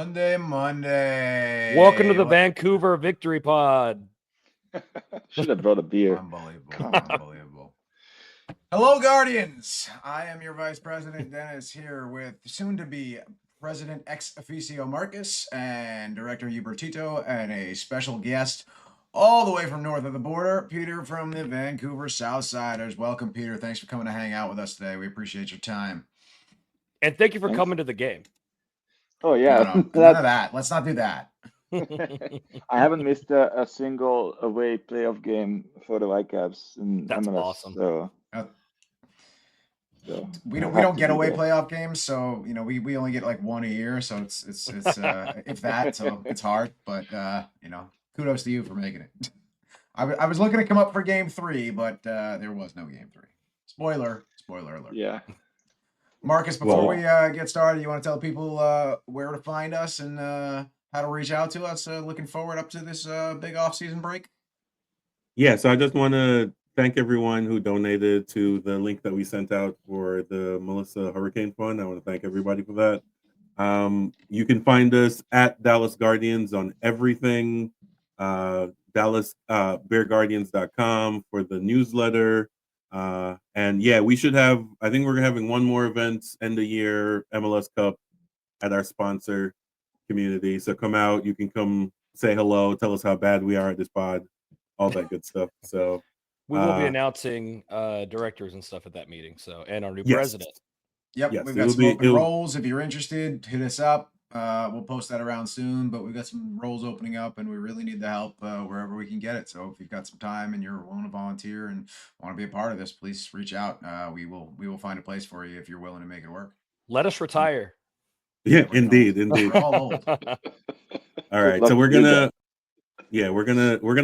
Monday. Welcome to the Vancouver Victory Pod. Should have brought a beer. Unbelievable. Hello, Guardians. I am your Vice President, Dennis, here with soon-to-be President ex officio Marcus and Director Hubertito and a special guest all the way from north of the border, Peter from the Vancouver Southsiders. Welcome, Peter. Thanks for coming to hang out with us today. We appreciate your time. And thank you for coming to the game. Oh, yeah. None of that. Let's not do that. I haven't missed a single away playoff game for the Whitecaps in That's MLS. awesome. So we don't get away playoff games, so we only get like one a year, so it's if that, so it's hard, but kudos to you for making it. I was looking to come up for game 3, but there was no game 3. Spoiler alert. Yeah. Marcus, before we get started, you want to tell people where to find us and how to reach out to us? Looking forward up to this big off-season break. Yeah, so I just want to thank everyone who donated to the link that we sent out for the Melissa Hurricane Fund. I want to thank everybody for that. You can find us at Dallas Guardians on everything. DallasBearGuardians.com for the newsletter. And yeah, we should have, I think we're having one more event end of year MLS Cup at our sponsor community. So come out, you can come say hello, tell us how bad we are at this pod, all that good stuff. So we will be announcing directors and stuff at that meeting. So, and our new president. Yep, we've got some open roles. If you're interested, hit us up. We'll post that around soon, but we've got some roles opening up, and we really need the help wherever we can get it. So if you've got some time and you're willing to volunteer and want to be a part of this, please reach out. We will find a place for you if you're willing to make it work. Let us retire. Yeah, indeed. We're all old. All right, so we're gonna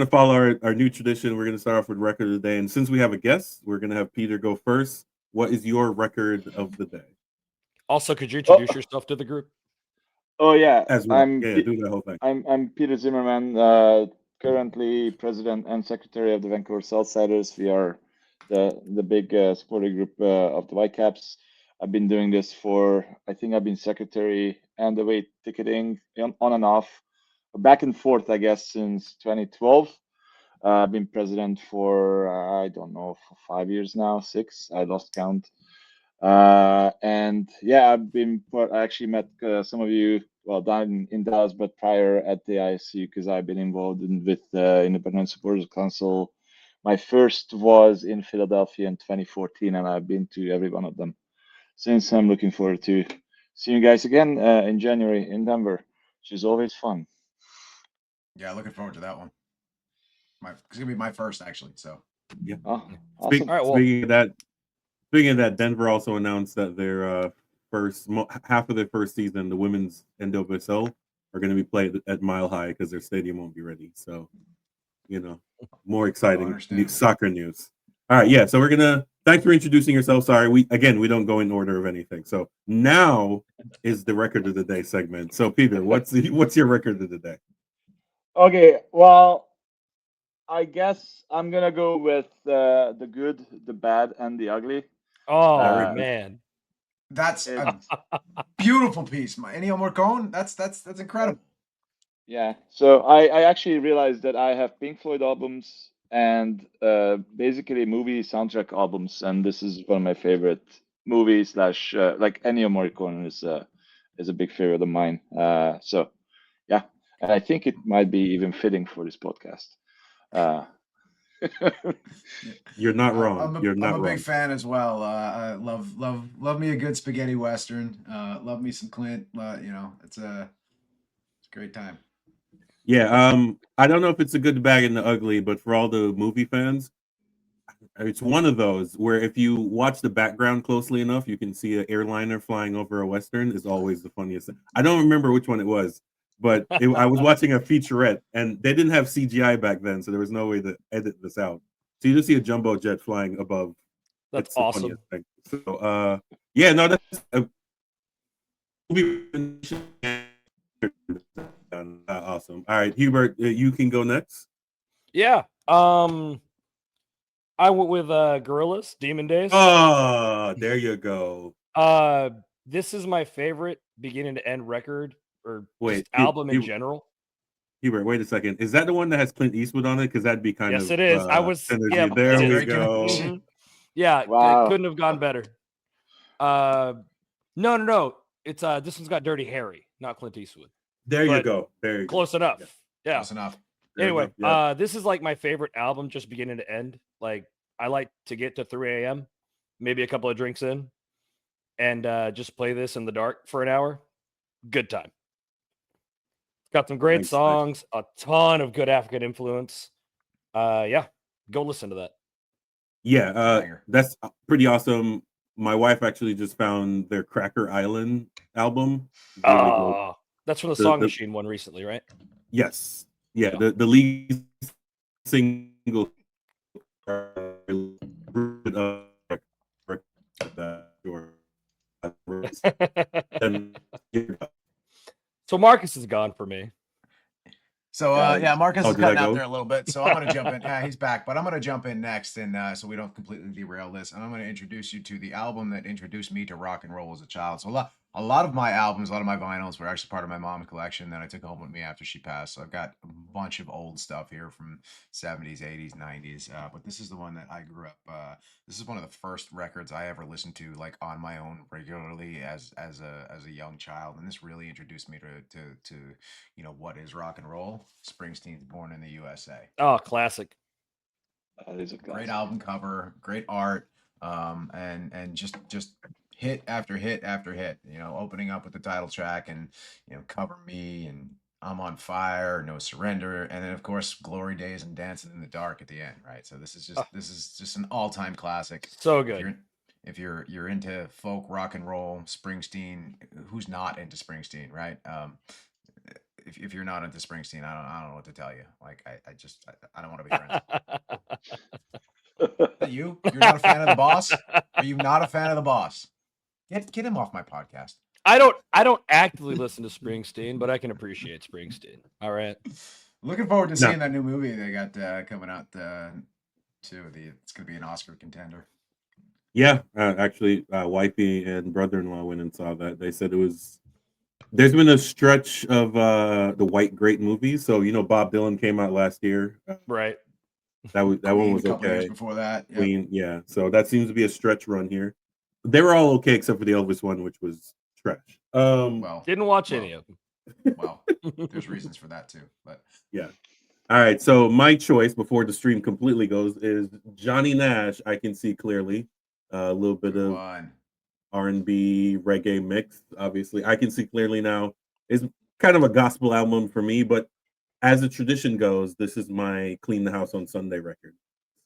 follow our new tradition. We're gonna start off with record of the day, and since we have a guest, we're gonna have Peter go first. What is your record of the day? Also, could you introduce yourself to the group? Oh yeah, as well. Do the whole thing. I'm Peter Zimmerman, currently president and secretary of the Vancouver Southsiders. We are the big supporter group of the Whitecaps. I've been doing this I think I've been secretary and away ticketing on and off, back and forth, I guess, since 2012. I've been president for, I don't know, for 5 years now, 6, I lost count. And yeah, I actually met some of you, well, down in Dallas, but prior at the ISC, because I've been involved with the Independent Supporters Council. My first was in Philadelphia in 2014, and I've been to every one of them since. I'm looking forward to seeing you guys again in January in Denver, which is always fun. Yeah, looking forward to that one. It's gonna be my first, actually. So yeah. Oh, awesome. Speaking of that, Denver also announced that their half of their first season, the women's NWSL, are going to be played at Mile High because their stadium won't be ready. So, more exciting soccer news. All right, yeah. So we're gonna thanks for introducing yourself. Sorry, we don't go in order of anything. So now is the record of the day segment. So Peter, what's your record of the day? Okay, well, I guess I'm gonna go with the good, the bad, and the ugly. Oh man, that's a beautiful piece, Ennio Morricone. That's incredible. Yeah. So I actually realized that I have Pink Floyd albums and basically movie soundtrack albums, and this is one of my favorite movies. Like Ennio Morricone is a big favorite of mine. So yeah, and I think it might be even fitting for this podcast. You're not wrong. I'm a big fan as well. I love me a good spaghetti western. Love me some Clint. It's a great time. Yeah. I don't know if it's a good, bad, and the ugly, but for all the movie fans, it's one of those where if you watch the background closely enough, you can see an airliner flying over a western. Is always the funniest thing. I don't remember which one it was. But I was watching a featurette, and they didn't have CGI back then, so there was no way to edit this out. So you just see a jumbo jet flying above. That's awesome. Thing. So, yeah, no, that's a movie. Awesome. All right, Hubert, you can go next. Yeah. I went with Gorillaz, Demon Days. Oh, there you go. This is my favorite beginning to end record or Wait, just album in general. Hubert, wait a second. Is that the one that has Clint Eastwood on it? Because that'd be kind of Yes, it is. I was synergy. yeah, There it we is. go. Mhm. Yeah, Wow. it couldn't have gone better. No. It's this one's got Dirty Harry, not Clint Eastwood. There you But go. There you go. Close enough. Yeah. Yeah. Close enough. Fair Anyway, enough, yeah. this is like my favorite album, just beginning to end. Like I like to get to 3 a.m., maybe a couple of drinks in, and just play this in the dark for an hour. Good time. Got some great Nice. songs, a ton of good African influence. Yeah, go listen to that. Yeah, Banger. that's pretty awesome. My wife actually just found their Cracker Island album. Really good. That's from the The- Song the- Machine one recently, right? Yes. Yeah, Yeah. the lead single So Marcus is gone for me. So yeah, Marcus Oh, is did I cutting out go? there a little bit, so I'm gonna jump in. Yeah, he's back, but I'm gonna jump in next, and so we don't completely derail this. And I'm gonna introduce you to the album that introduced me to rock and roll as a child. So a lot of my albums, a lot of my vinyls were actually part of my mom's collection that I took home with me after she passed. So I've got a bunch of old stuff here from 70s, 80s, 90s. But this is the one that I grew up. This is one of the first records I ever listened to, like on my own regularly as a young child, and this really introduced me to you know what is rock and roll. Springsteen's Born in the USA. Oh, classic. That is a Great classic. album cover, great art, and just hit after hit after hit. You know, opening up with the title track, and you know, Cover Me, and I'm on Fire, No Surrender, and then of course Glory Days and Dancing in the Dark at the end, right? So this is just an all-time classic. So If good. you're into folk rock and roll, Springsteen, who's not into Springsteen, right? If you're not into Springsteen, I don't know what to tell you. Like I don't want to be friends. You're not a fan of the boss? Are you not a fan of the boss? Get him off my podcast. I don't actively listen to Springsteen, but I can appreciate Springsteen. All right. Looking forward to No. seeing that new movie they got coming out too. It's gonna be an Oscar contender. Yeah, actually, wifey and brother-in-law went and saw that. They said it was. There's been a stretch of the white great movies. So you know, Bob Dylan came out last year. Right. That one Queen, was a couple years okay. before that. Yep. Queen, yeah. So that seems to be a stretch run here. They were all okay except for the Elvis one, which was trash. Well, Didn't watch any of them. well, there's reasons for that too. But yeah. All right. So my choice before the stream completely goes is Johnny Nash. I Can See Clearly. A little bit good of one. R&B reggae mix. Obviously, I Can See Clearly now is kind of a gospel album for me, but as the tradition goes, this is my Clean the House on Sunday record.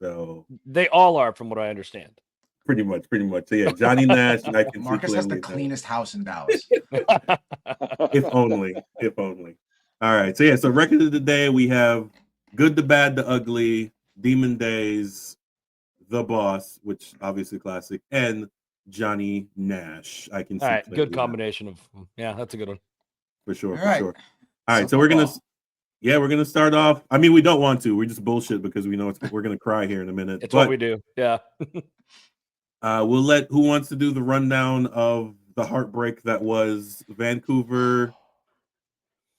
So They all are, from what I understand. pretty much. So yeah, Johnny Nash and I Can Marcus See has Clearly. the cleanest house in Dallas. If only. All right. So yeah, so record of the day, we have Good, the Bad, the Ugly, Demon Days, The Boss, which obviously classic, and Johnny Nash. I Can See All right. Clearly Good now. combination of yeah, that's a good one. For sure. All right. All right. So we're gonna start off. I mean, we don't want to. We just bullshit because we know we're gonna cry here in a minute. It's but what we do. Yeah. we'll let who wants to do the rundown of the heartbreak that was Vancouver.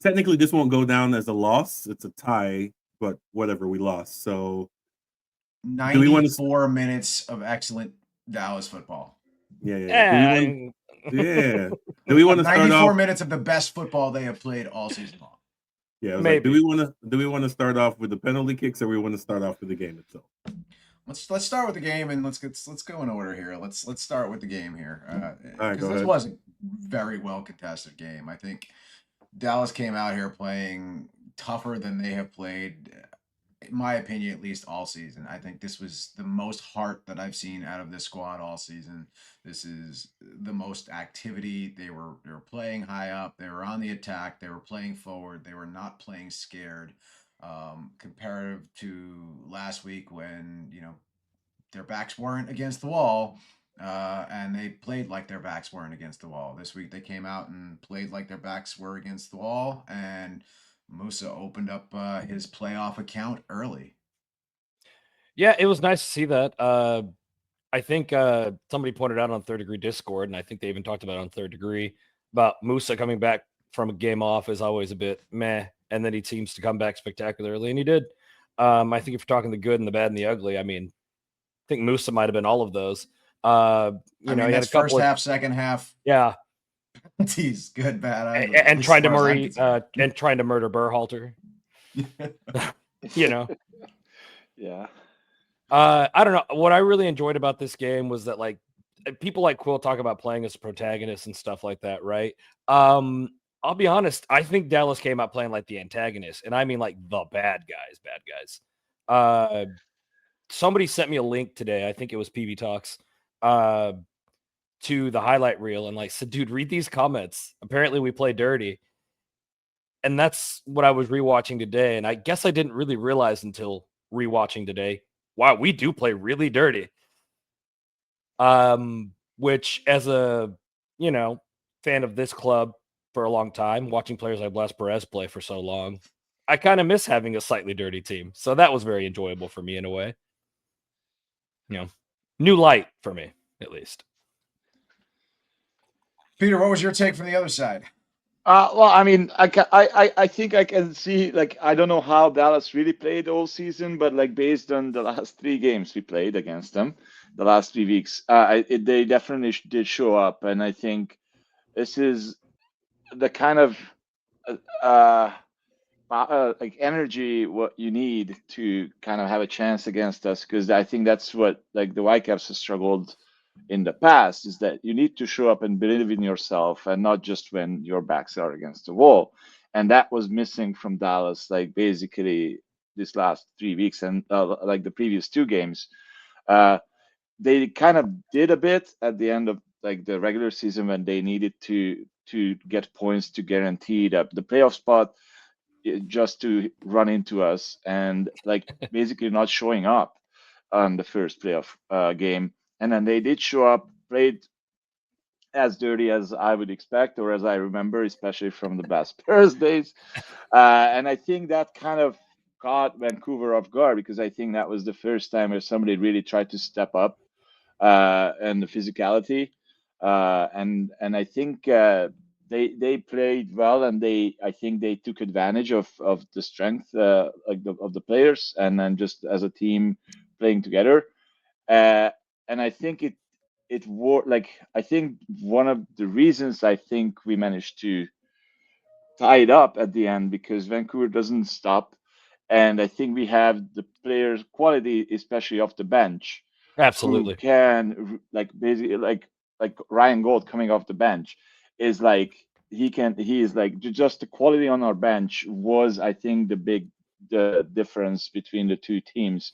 Technically, this won't go down as a loss. It's a tie, but whatever, we lost. So 94 minutes of excellent Dallas football. yeah. Do we want to start 94 off? minutes of the best football they have played all season long. Yeah, I was Maybe. like, do we want to start off with the penalty kicks, or we want to start off with the game itself? Let's start with the game, and let's go in order here. Let's start with the game here. All right, go this ahead. was a very well contested game. I think Dallas came out here playing tougher than they have played, in my opinion, at least all season. I think this was the most heart that I've seen out of this squad all season. This is the most activity. They were playing high up. They were on the attack. They were playing forward. They were not playing scared. Comparative to last week when, you know, their backs weren't against the wall, and they played like their backs weren't against the wall. This week they came out and played like their backs were against the wall, and Musa opened up his playoff account early. Yeah, it was nice to see that. I think somebody pointed out on Third Degree Discord, and I think they even talked about it on Third Degree, about Musa coming back from a game off is always a bit meh, and then he seems to come back spectacularly, and he did. I think if you're talking the good and the bad and the ugly, I mean, I think Musa might have been all of those. I He mean, had a that's couple first of half, second half. yeah, He's good, bad, ugly. and as trying to far as I'm and trying to murder Berhalter. concerned. Yeah. I don't know. What I really enjoyed about this game was that like people like Quill talk about playing as a protagonist and stuff like that, right? I'll be honest. I think Dallas came out playing like the antagonist, and I mean like the bad guys. Somebody sent me a link today. I think it was PV Talks, to the highlight reel, and like said, "Dude, read these comments. Apparently, we play dirty." And that's what I was rewatching today. And I guess I didn't really realize until rewatching today, wow, we do play really dirty. Which as a, fan of this club for a long time, watching players like Blas Perez play for so long, I kind of miss having a slightly dirty team. So that was very enjoyable for me in a way. New light for me, at least. Peter, what was your take from the other side? Well, I mean, I think I can see, like, I don't know how Dallas really played all season, but like based on the last 3 games we played against them, the last 3 weeks, they definitely did show up, and I think this is the kind of like energy what you need to kind of have a chance against us, because I think that's what like the Whitecaps have struggled in the past, is that you need to show up and believe in yourself, and not just when your backs are against the wall. And that was missing from Dallas, like basically this last 3 weeks, and like the previous 2 games. They kind of did a bit at the end of like the regular season when they needed to get points to guarantee the playoff spot, just to run into us, and like basically not showing up on the first playoff game. And then they did show up, played as dirty as I would expect, or as I remember, especially from the Blas Perez days. And I think that kind of caught Vancouver off guard, because I think that was the first time where somebody really tried to step up and the physicality. And I think they played well, and I think they took advantage of the strength of the players, and then just as a team playing together. And I think it worked. Like, I think one of the reasons I think we managed to tie it up at the end, because Vancouver doesn't stop, and I think we have the players quality, especially off the bench, who Absolutely. can like basically like Ryan Gold coming off the bench is like he is like just the quality on our bench was, I think, the difference between the 2 teams,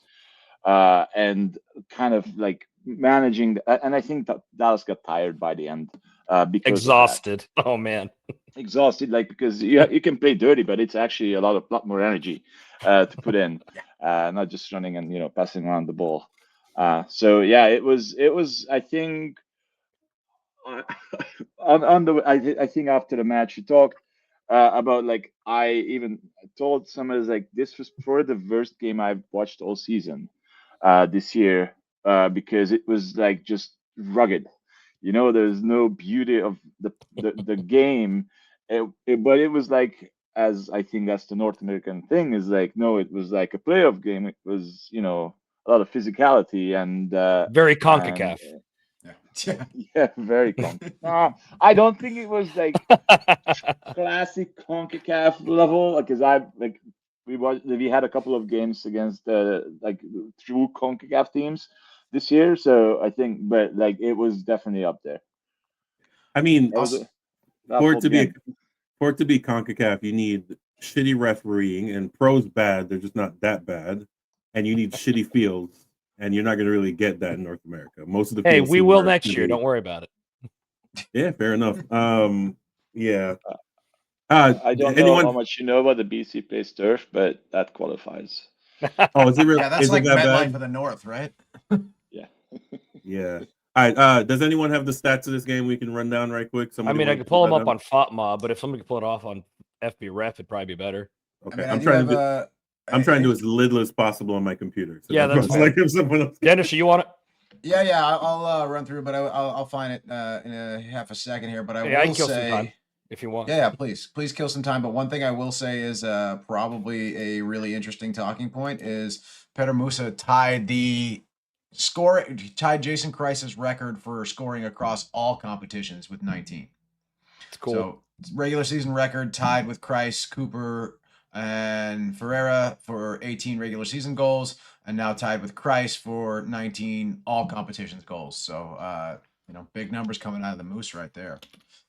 and kind of like managing and I think that Dallas got tired by the end, because of that. Exhausted. Oh man. Exhausted, like, because you can play dirty, but it's actually a lot more energy to put in, not just running and passing around the ball. So yeah, it was I think I think after the match we talked about, like, I even told someone, like, this was probably the worst game I've watched all season this year, because it was like just rugged. There's no beauty of the game, but it was like, as I think that's the North American thing, is like, no, it was like a playoff game. It was a lot of physicality and Very CONCACAF. Yeah. yeah, very CONCACAF. I don't think it was like classic CONCACAF level, because we had a couple of games against like true CONCACAF teams this year, so I think, but like it was definitely up there. I mean, That was a for it to be game. CONCACAF, you need shitty refereeing, and pro's bad. They're just not that bad, and you need shitty fields, and you're not going to really get that in North America. Most of the Hey, fields we seem will are next year. pretty- Don't worry about it. Yeah, fair enough. Yeah. I don't know anyone? how much you know about the BC plays turf, but that qualifies. Oh, is it really? Yeah, that's is like it that MetLife bad? of the North, right? Yeah. Yeah. All right. Does anyone have the stats of this game we can run down right quick? I Somebody mean, I wanna could pull them that up on FOTMob, but if somebody could pull it off on FBref, it'd probably be better. Okay. I mean, I'm trying to do. I'm trying to do it. as little as possible on my computer. So Yeah, that's like if someone else. Dennis, you want it? Yeah, I'll run through, but I'll find it in a half a second here. But I Yeah, I will can kill some time. say, if you want. Yeah, please kill some time. But one thing I will say is probably a really interesting talking point is Petr Musa tied Jason Kreis's record for scoring across all competitions with 19. It's cool. So regular season record tied with Kreis, Cooper, and Ferreira for 18 regular season goals, and now tied with Kreis for 19 all competitions goals. So big numbers coming out of the Moose right there.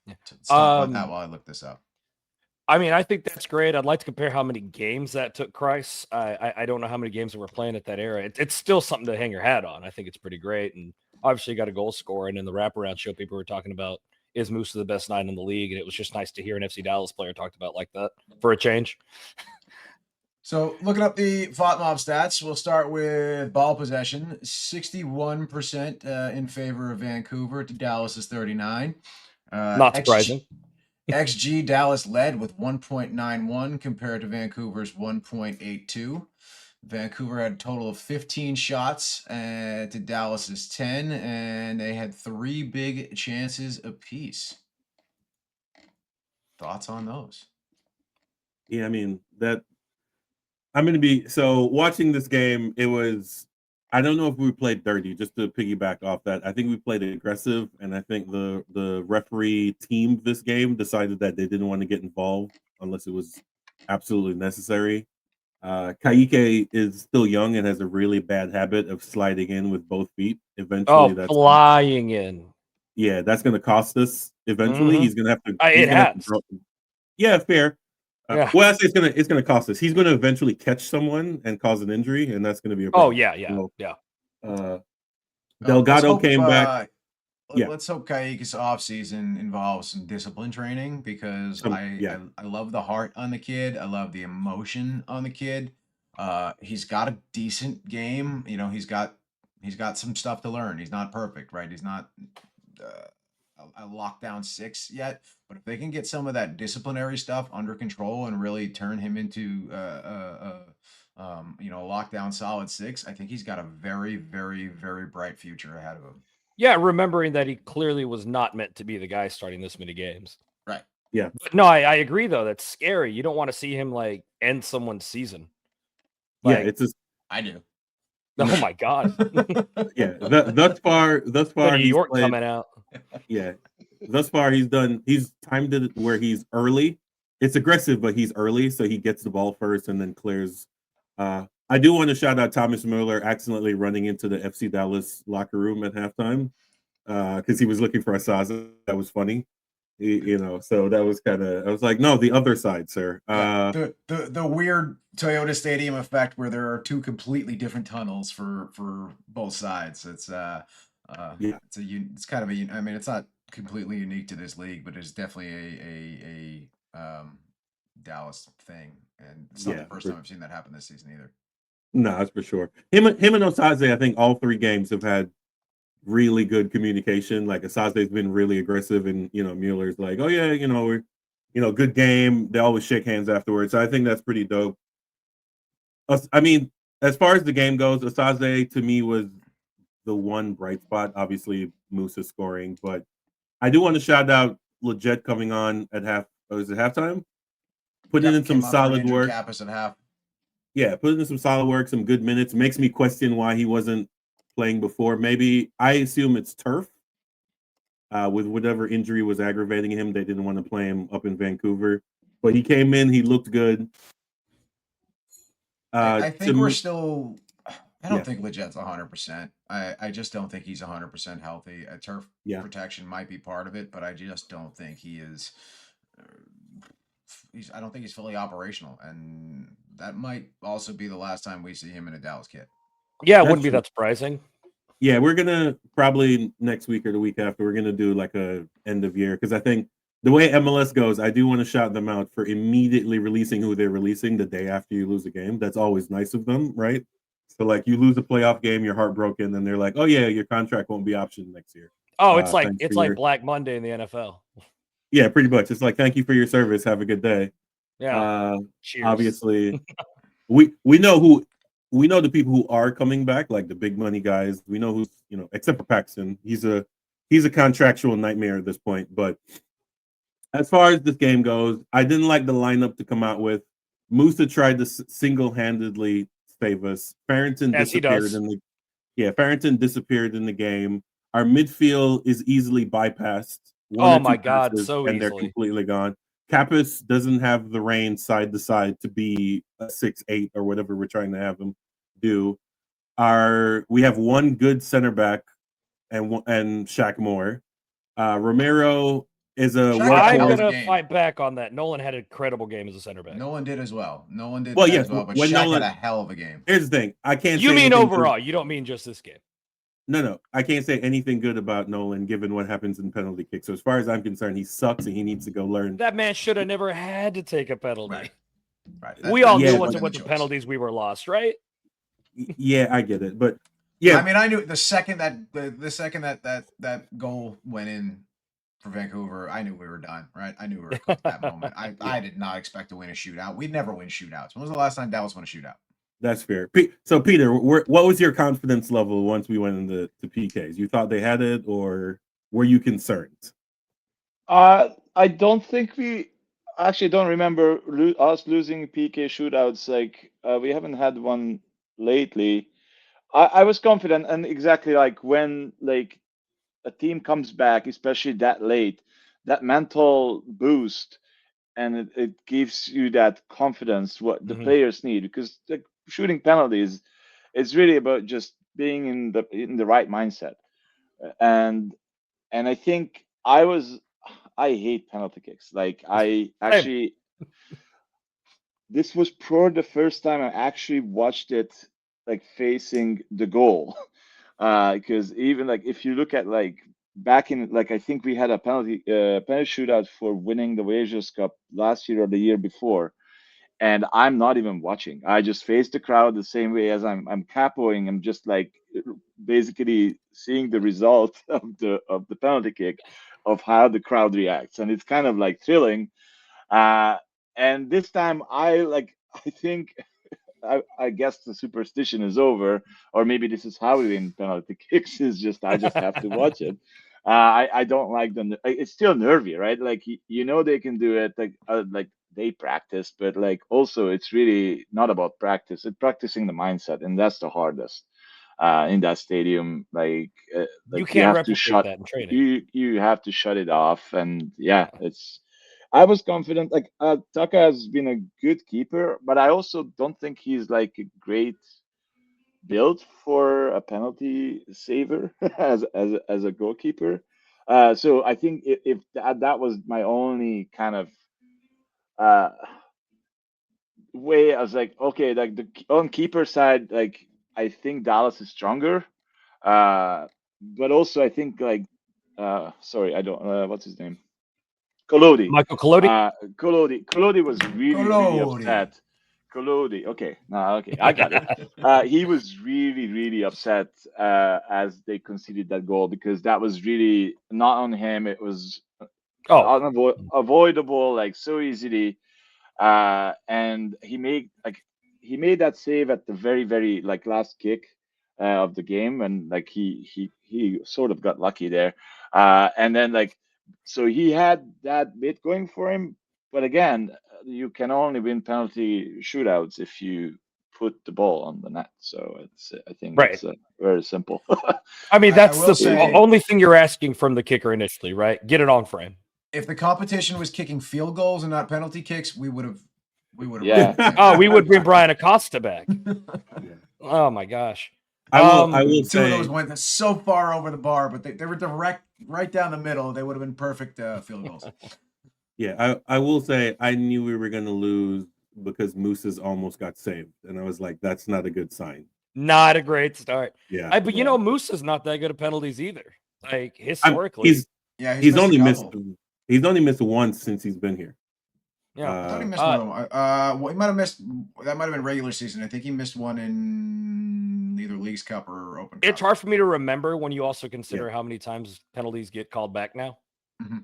Let's talk about that while I look this up. I mean, I think that's great. I'd like to compare how many games that took Kreis. I don't know how many games that were playing at that era. It's still something to hang your hat on. I think it's pretty great. And obviously, you got a goal scorer. And in the wraparound show, people were talking about, is Moose the best 9 in the league? And it was just nice to hear an FC Dallas player talked about like that for a change. So looking up the FOTMob stats, we'll start with ball possession. 61% in favor of Vancouver to Dallas's 39. Not surprising. XG Dallas led with 1.91 compared to Vancouver's 1.82. Vancouver had a total of 15 shots to Dallas's 10, and they had 3 big chances apiece. Thoughts on those? Yeah, I mean, I'm going to be so watching this game. It was, I don't know if we played dirty, just to piggyback off that. I think we played aggressive, and I think the referee team this game decided that they didn't want to get involved unless it was absolutely necessary. Kaique is still young and has a really bad habit of sliding in with both feet. Eventually, that's flying in. Yeah, that's going to cost us. Eventually, he's going to have to. Yeah, fair. Yeah. Well, I say it's gonna cost us. He's gonna eventually catch someone and cause an injury, and that's gonna be a problem. Delgado came back. Let's hope Kaique's offseason involves some discipline training because I love the heart on the kid. I love the emotion on the kid. He's got a decent game. You know, he's got some stuff to learn. He's not perfect, right? He's not a lockdown 6 yet, but if they can get some of that disciplinary stuff under control and really turn him into a lockdown solid 6, I think he's got a very, very, very bright future ahead of him. Yeah, remembering that he clearly was not meant to be the guy starting this many games. Right. Yeah. But no, I agree though. That's scary. You don't want to see him like end someone's season. I do. Oh my God. Yeah. Thus far, New York coming out. Yeah. Thus far, he's timed it where he's early. It's aggressive, but he's early, so he gets the ball first and then clears. I do want to shout out Thomas Mueller accidentally running into the FC Dallas locker room at halftime because he was looking for Asaza. That was funny. So that was kind of, I was like, no, the other side, sir. The weird Toyota Stadium effect where there are 2 completely different tunnels for both sides. It's it's kind of I mean, it's not completely unique to this league, but it's definitely a Dallas thing, and it's not the first time I've seen that happen this season either. No, that's for sure. Him and Osaze, I think all 3 games have had really good communication. Like Asaze's been really aggressive, and Mueller's like, oh yeah, we're good game. They always shake hands afterwards. So I think that's pretty dope. I mean, as far as the game goes, Asaze to me was the one bright spot. Obviously, Moose is scoring, but I do want to shout out Leggett coming on at halftime, putting in some solid work. Kappas at half. Yeah, putting in some solid work, some good minutes. Makes me question why he wasn't playing before. Maybe I assume it's turf. With whatever injury was aggravating him, they didn't want to play him up in Vancouver. But he came in, he looked good. I think we're still. I don't think Leggett's 100%. I just don't think he's 100% healthy. Turf protection might be part of it, but I just don't think he is. I don't think he's fully operational, and that might also be the last time we see him in a Dallas kit. Yeah, it wouldn't be that surprising. Yeah, we're gonna probably next week or the week after, we're gonna do like a end of year, because I think the way MLS goes, I do want to shout them out for immediately releasing who they're releasing the day after you lose a game. That's always nice of them, right? So like you lose a playoff game, you're heartbroken, and they're like, "Oh yeah, your contract won't be optioned next year." Oh, it's like Black Monday in the NFL. Yeah, pretty much. It's like, thank you for your service. Have a good day. Yeah. Cheers. Obviously, we know the people who are coming back, like the big money guys. We know who's, except for Paxton. He's a contractual nightmare at this point. But As far as this game goes, I didn't like the lineup to come out with. Musa tried to single-handedly save us. Farrington As he disappeared does. Farrington disappeared in the game. Our midfield is easily bypassed. Oh or two my God, passes, so and they're easily. completely gone. Kappas doesn't have the range side to side to be a 6'8" or whatever we're trying to have him do. We have one good center back and Shaq Moore. Romero is a Shaq had a I'm hell of workhorse. a gonna game. fight back on that. Nolan had an incredible game as a center back. Nolan did as well. Nolan did Well, as yes, well, but when Shaq Nolan- had a hell of a game. Here's the thing: I can't. You say mean anything good- overall? You don't mean just this game? No, I can't say anything good about Nolan given what happens in penalty kicks. So as far as I'm concerned, he sucks and he needs to go learn. That man should have never had to take a penalty. Right. We all Yeah, knew but- once it went to penalties, we were lost, right? Yeah, I get it, but yeah, I mean, I knew the second that goal went in for Vancouver, I knew we were done. Right, I knew we were cooked at that moment. I did not expect to win a shootout. We'd never win shootouts. When was the last time Dallas won a shootout? that's fair. So Peter, what was your confidence level once we went into PKs? You thought they had it, or were you concerned? I don't think we actually don't remember us losing PK shootouts. Like we haven't had one lately. I was confident, and exactly like when like a team comes back, especially that late, that mental boost, and it gives you that confidence what the Mhm. players need, because like shooting penalties, it's really about just being in the right mindset, and I think I hate penalty kicks. Like I actually, this was probably the first time I actually watched it like facing the goal. Because even like if you look at like back in like I think we had a penalty shootout for winning the Voyageurs Cup last year or the year before, and I'm not even watching. I just face the crowd the same way as I'm capoing. I'm just like basically seeing the result of the penalty kick, of how the crowd reacts, and it's kind of like thrilling. And this time I think I guess the superstition is over, or maybe this is how we win penalty kicks. Is just I just have to watch it. I don't like them. It's still nervy, right? Like you know they can do it. Like they practice, but like also it's really not about practice. It's practicing the mindset, and that's the hardest in that stadium. You You can't have to replicate shut that in training. you have to shut it off, and yeah, it's. I was confident. Like Taka has been a good keeper, but I also don't think he's like a great build for a penalty saver as a goalkeeper. So I think if that was my only kind of uh, way, I was like, okay, like on keeper side, like I think Dallas is stronger, but also I think like sorry, I don't what's his name. Collodi. Michael Collodi. Collodi was really Collodi. upset. Collodi. Okay. No, okay. I got it. He was really upset as they conceded that goal, because that was really not on him. It was avoidable, like so easily. And he made that save at the very like last kick of the game, and like he sort of got lucky there. And then like so he had that bit going for him, but again, you can only win penalty shootouts if you put the ball on the net. So I think Right. it's very simple. I mean, I that's will the say- only thing you're asking from the kicker initially, right? Get it on frame. If the competition was kicking field goals and not penalty kicks, we would have. Yeah. Oh, we would bring Brian Acosta back. Oh my gosh. I will Two of say those went so far over the bar, but they were direct right down the middle. They would have been perfect field goals. Yeah, I will say I knew we were going to lose because Moose's almost got saved, and I was like, that's not a good sign. Not a great start. Yeah, But you know, Moose is not that good at penalties either. Like historically, he's only missed once since he's been here. yeah. I thought he missed one. Well, he might have missed. That might have been regular season. I think he missed one in either Leagues Cup or Open Cup. It's hard for me to remember when you also consider how many times penalties get called back now. Mm-hmm.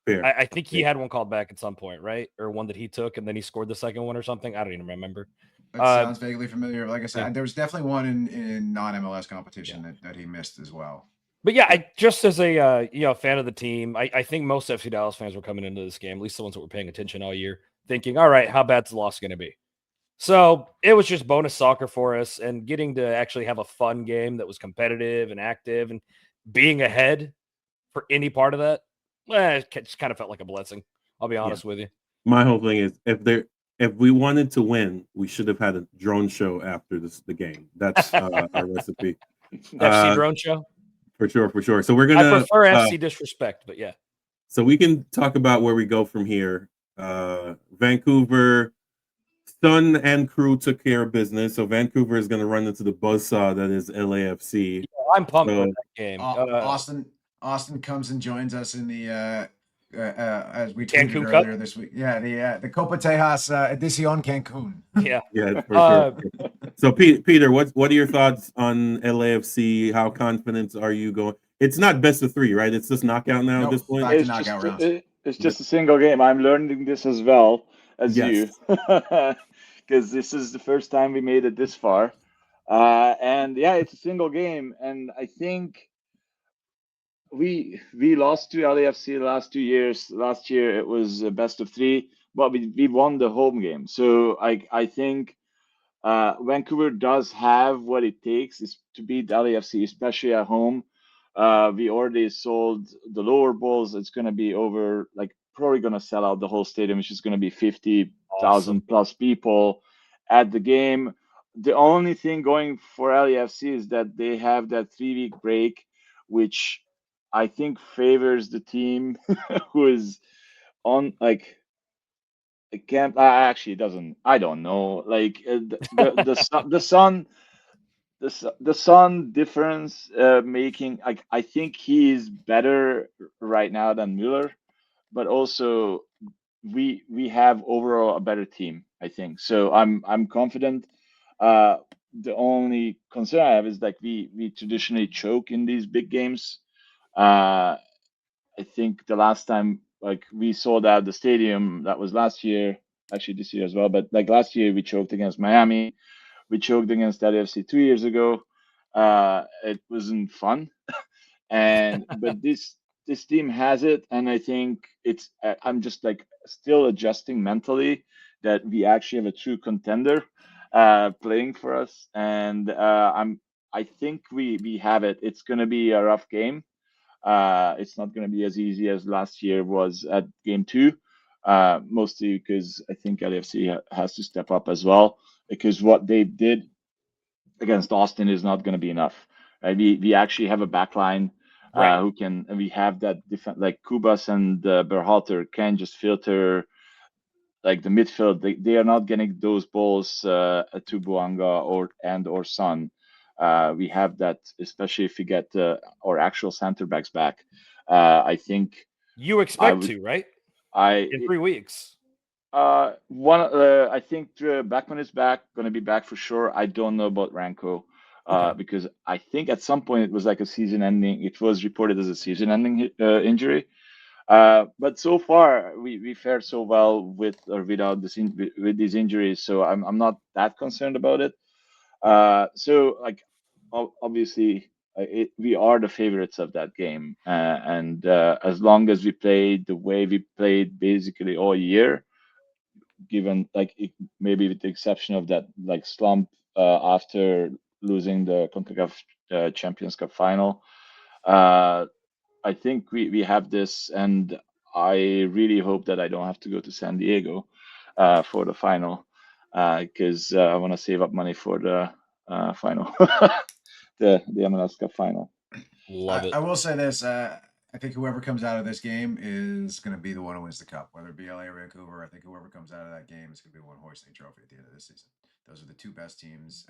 Fair. I think he had one called back at some point, right? Or one that he took and then he scored the second one or something. I don't even remember. That sounds vaguely familiar. Like I said, there was definitely one in non-MLS competition that he missed as well. But yeah, I just as a fan of the team, I think most FC Dallas fans were coming into this game, at least the ones that were paying attention all year, thinking, all right, how bad's the loss going to be? So it was just bonus soccer for us, and getting to actually have a fun game that was competitive and active and being ahead for any part of that, it just kind of felt like a blessing. I'll be honest with you. My whole thing is if we wanted to win, we should have had a drone show after the game. That's our recipe. FC drone show? For sure. So we're I gonna prefer FC disrespect, but yeah. So we can talk about where we go from here. Vancouver, Sun and crew took care of business. So Vancouver is going to run into the buzzsaw that is LAFC. Yeah, I'm pumped for that game. Austin comes and joins us in the as we tweeted Cancun earlier Cup? this week. Yeah, the Copa Tejas Edición Cancun. Yeah, for sure. So Peter, what are your thoughts on LAFC? How confident are you going? It's not best of 3, right? It's just knockout now at this point. Back to knockout rounds. It's just a single game. I'm learning this as well as Yes. you, because this is the first time we made it this far. And yeah, it's a single game, and I think we lost to LAFC the last 2 years. Last year it was a best of 3, but we won the home game. So I think Vancouver does have what it takes is to beat LAFC, especially at home. We already sold the lower bowls. It's going to be over, like probably going to sell out the whole stadium, which is going to be 50,000 plus people at the game. The only thing going for LAFC is that they have that 3-week break, which I think favors the team who is on like it can't actually it doesn't. I don't know. Like the Sun difference making. I think he is better right now than Mueller, but also we have overall a better team. I think so. I'm confident. The only concern I have is like we traditionally choke in these big games. I think the last time like we saw that at the stadium, that was last year, actually this year as well. But like last year, we choked against Miami. We choked against LAFC 2 years ago. It wasn't fun, but this team has it, and I think it's. I'm just like still adjusting mentally that we actually have a true contender playing for us, and I think we have it. It's going to be a rough game. It's not going to be as easy as last year was at game 2, mostly because I think LAFC has to step up as well, because what they did against Austin is not going to be enough. We actually have a backline who can, and we have that different, like Kubas and Berhalter can just filter like the midfield. They are not getting those balls to Buanga or Sun. We have that, especially if we get our actual center backs back. I think you expect to, right? In 3 weeks. I think Beckman is going to be back for sure. I don't know about Ranko because I think at some point it was like a season-ending. It was reported as a season-ending injury. But so far we fared so well with or without with these injuries, so I'm not that concerned about it. So like obviously we are the favorites of that game, and as long as we play the way we played basically all year, given like maybe with the exception of that like slump after losing the CONCACAF Champions Cup final, I think we have this, and I really hope that I don't have to go to San Diego for the final, because I want to save up money for the final, the MLS Cup final. Love it. I will say this. I think whoever comes out of this game is going to be the one who wins the cup, whether it be LA or Vancouver. I think whoever comes out of that game is going to be the one hoisting the trophy at the end of this season. Those are the 2 best teams.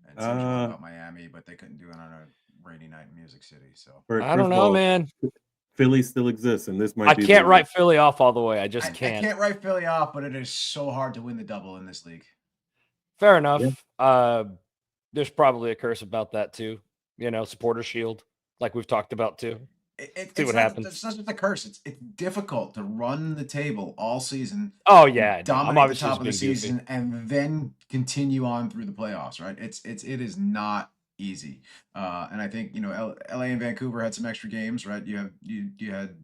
And some joke about Miami, but they couldn't do it on a rainy night in Music City. So I don't know, man. Philly still exists, and this might. I can't write Philly off all the way. I just can't. I can't write Philly off, but it is so hard to win the double in this league. Fair enough. Yeah. There's probably a curse about that too. Supporter shield, like we've talked about too. See what happens. It's not just a curse. It's difficult to run the table all season. Oh yeah, dominate the top of the season and then continue on through the playoffs. Right? It is not easy. And I think LA and Vancouver had some extra games, right? You had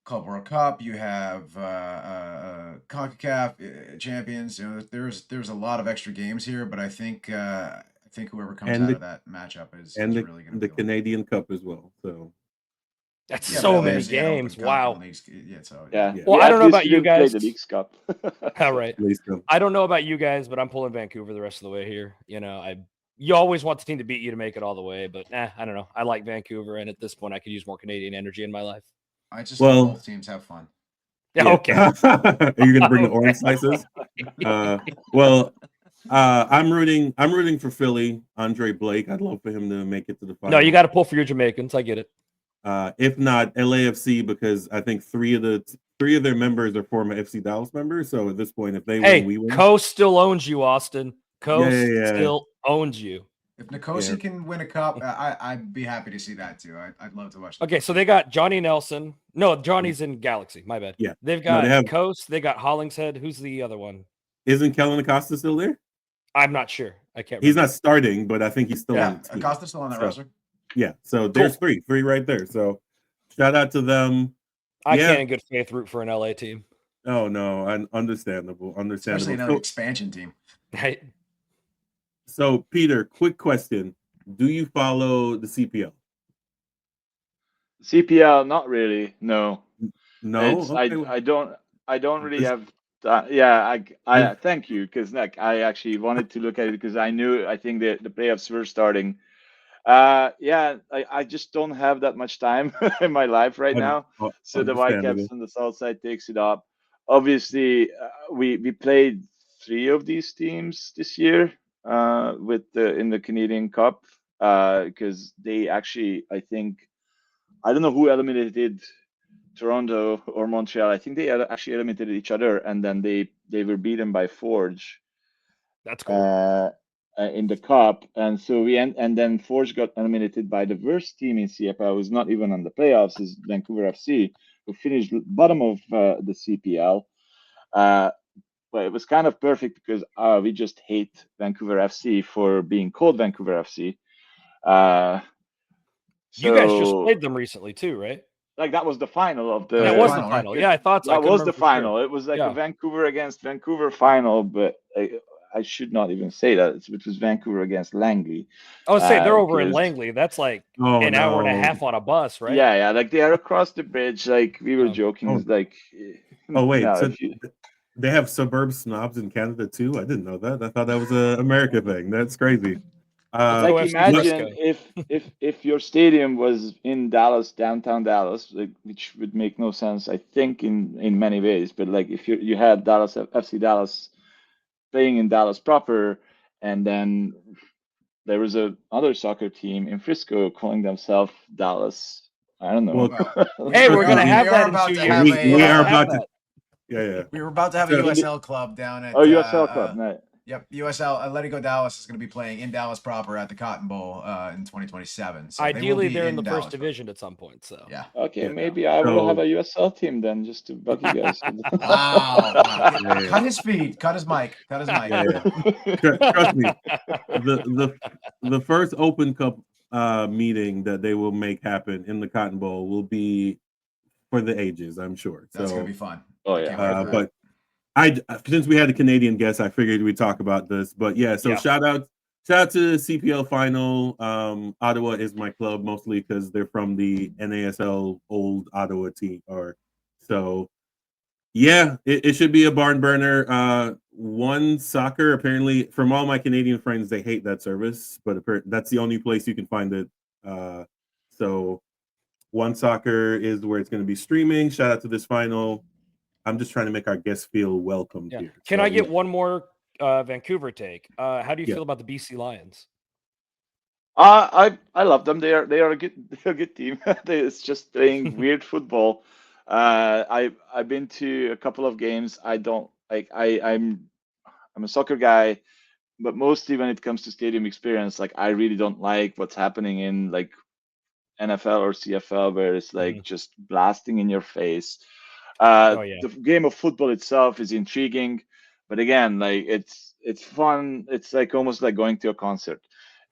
Club World Cup. You have CONCACAF champions. There's a lot of extra games here, but I think whoever comes And out the of that matchup is and really going to the be Canadian Cup as well. So That's yeah, so but many LAFC had Open games. Cup Wow. and Leagues. Yeah, so Yeah. Yeah. Well, We- I at don't know least about we you didn't play guys. the Leagues Cup. All right. at least so. I don't know about you guys, but I'm pulling Vancouver the rest of the way here. You always want the team to beat you to make it all the way, but I don't know. I like Vancouver, and at this point, I could use more Canadian energy in my life. I just Well- hope both teams have fun. Yeah, okay. Are you going to bring the Okay. orange slices? Well, I'm rooting for Philly. Andre Blake. I'd love for him to make it to the final. No, you got to pull for your Jamaicans. I get it. If not LAFC, because I think three of their members are former FC Dallas members. So at this point, if they Hey, win, we win. Coast still owns you, Austin. Coast Yeah. still owns you. If Nicosia Yeah. can win a cup, I'd be happy to see that too. I'd love to watch. Okay, so they got Johnny Nelson. No, Johnny's in Galaxy. My bad. Yeah. They've No, got they have- Coast. They got Hollingshead. Who's the other one? Isn't Kellen Acosta still there? I'm not sure. I can't remember. He's not starting, but I think he's still on Yeah, the team. Acosta's still on that So- roster. Yeah. So there's three right there. So shout out to them. I yeah. can't in good faith root for an LA team. Oh no, understandable. Especially another expansion team. Right? So Peter, quick question: do you follow the CPL? CPL, not really. No. No. It's, Okay. I don't really This- have yeah, I thank you, because I actually wanted to look at it because I think that the playoffs were starting. Yeah, I just don't have that much time in my life right now. So the Whitecaps on the south side takes it up. Obviously, we played 3 of these teams this year in the Canadian Cup, because they actually, I think, I don't know who eliminated Toronto or Montreal. I think they actually eliminated each other, and then they were beaten by Forge That's cool. in the cup. And so and then Forge got eliminated by the worst team in CFL, who's not even on the playoffs, is Vancouver FC, who finished bottom of the CPL. But it was kind of perfect because we just hate Vancouver FC for being called Vancouver FC. You guys just So, played them recently too, right? like, that was the final of the. That was the final, final. right? Yeah, I thought so. I That couldn't was the remember for sure. final. It was like Yeah. a Vancouver against Vancouver final, but I should not even say that. It was Vancouver against Langley. I was saying they're over in because- Langley. That's like Oh, an hour and a no. half on a bus, right? Yeah, like they are across the bridge. Like we were Oh. joking, Oh. it's like. Oh wait, no, so if you- they have suburb snobs in Canada too? I didn't know that. I thought that was a America thing. That's crazy. Go like FC imagine Frisco. if your stadium was in Dallas, downtown Dallas, like, which would make no sense, I think, in many ways. But like if you had Dallas FC Dallas playing in Dallas proper, and then there was a other soccer team in Frisco calling themselves Dallas. I don't know. Hey, we're gonna We have are that in about 2 to years. have we, a, we are uh, about to. Yeah. We were about to have So- a USL club down at. USL Club, no. Yep, USL Atletico Dallas is going to be playing in Dallas proper at the Cotton Bowl in 2027. So Ideally, they will be they're in the Dallas first division at some point. So Yeah. Okay, Yeah. maybe I will So- have a USL team then, just to bug you guys. Wow. Yeah. Cut his feet. Cut his mic. Cut his mic. Yeah. Trust me, the first Open Cup meeting that they will make happen in the Cotton Bowl will be for the ages, I'm sure. That's So, going to be fun. Oh, I yeah. can't wait for that. but since we had a Canadian guest, I figured we'd talk about this. But yeah, so Yeah. shout out to the CPL final. Ottawa is my club mostly because they're from the NASL old Ottawa team. So yeah, it should be a barn burner. One Soccer, apparently, from all my Canadian friends, they hate that service, but that's the only place you can find it. So One Soccer is where it's going to be streaming. Shout out to this final. I'm just trying to make our guests feel welcome yeah. here. Can So, I get yeah. one more Vancouver take? How do you Yeah. feel about the BC Lions? I love them. They are a good team. It's just playing weird football. I've been to a couple of games. I don't like. I'm a soccer guy, but mostly when it comes to stadium experience, like I really don't like what's happening in like NFL or CFL, where it's like just blasting in your face. Oh, yeah. The game of football itself is intriguing, but again, like it's fun. It's like almost like going to a concert.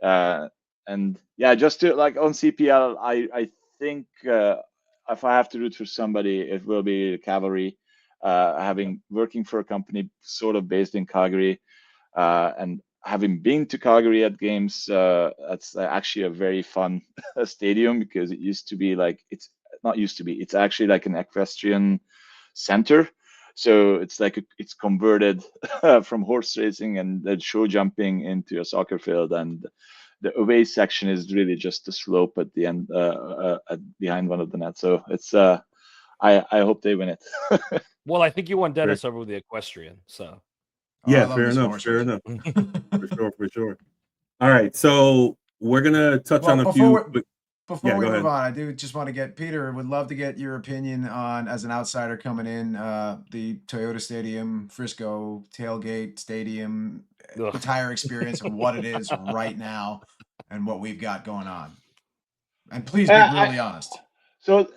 And yeah, just to like on CPL, I think if I have to root for somebody, it will be Cavalry. Having working for a company sort of based in Calgary, and having been to Calgary at games, that's actually a very fun stadium because it used to be like it's not used to be. It's actually like an equestrian center. So it's like it's converted from horse racing and then show jumping into a soccer field, and the away section is really just a slope at the end, behind one of the nets. So it's I hope they win it. Well, I think you won Dennis over with the equestrian. So Oh, Yeah, I love fair me some enough. horse Fair racing. enough. For sure. All right, so we're gonna touch Well, on a before few. we- Before Yeah, we go move ahead. on, I do just want to get Peter. Would love to get your opinion on, as an outsider coming in, the Toyota Stadium, Frisco tailgate stadium, Ugh. entire experience of what it is right now and what we've got going on. And please be brutally honest. So,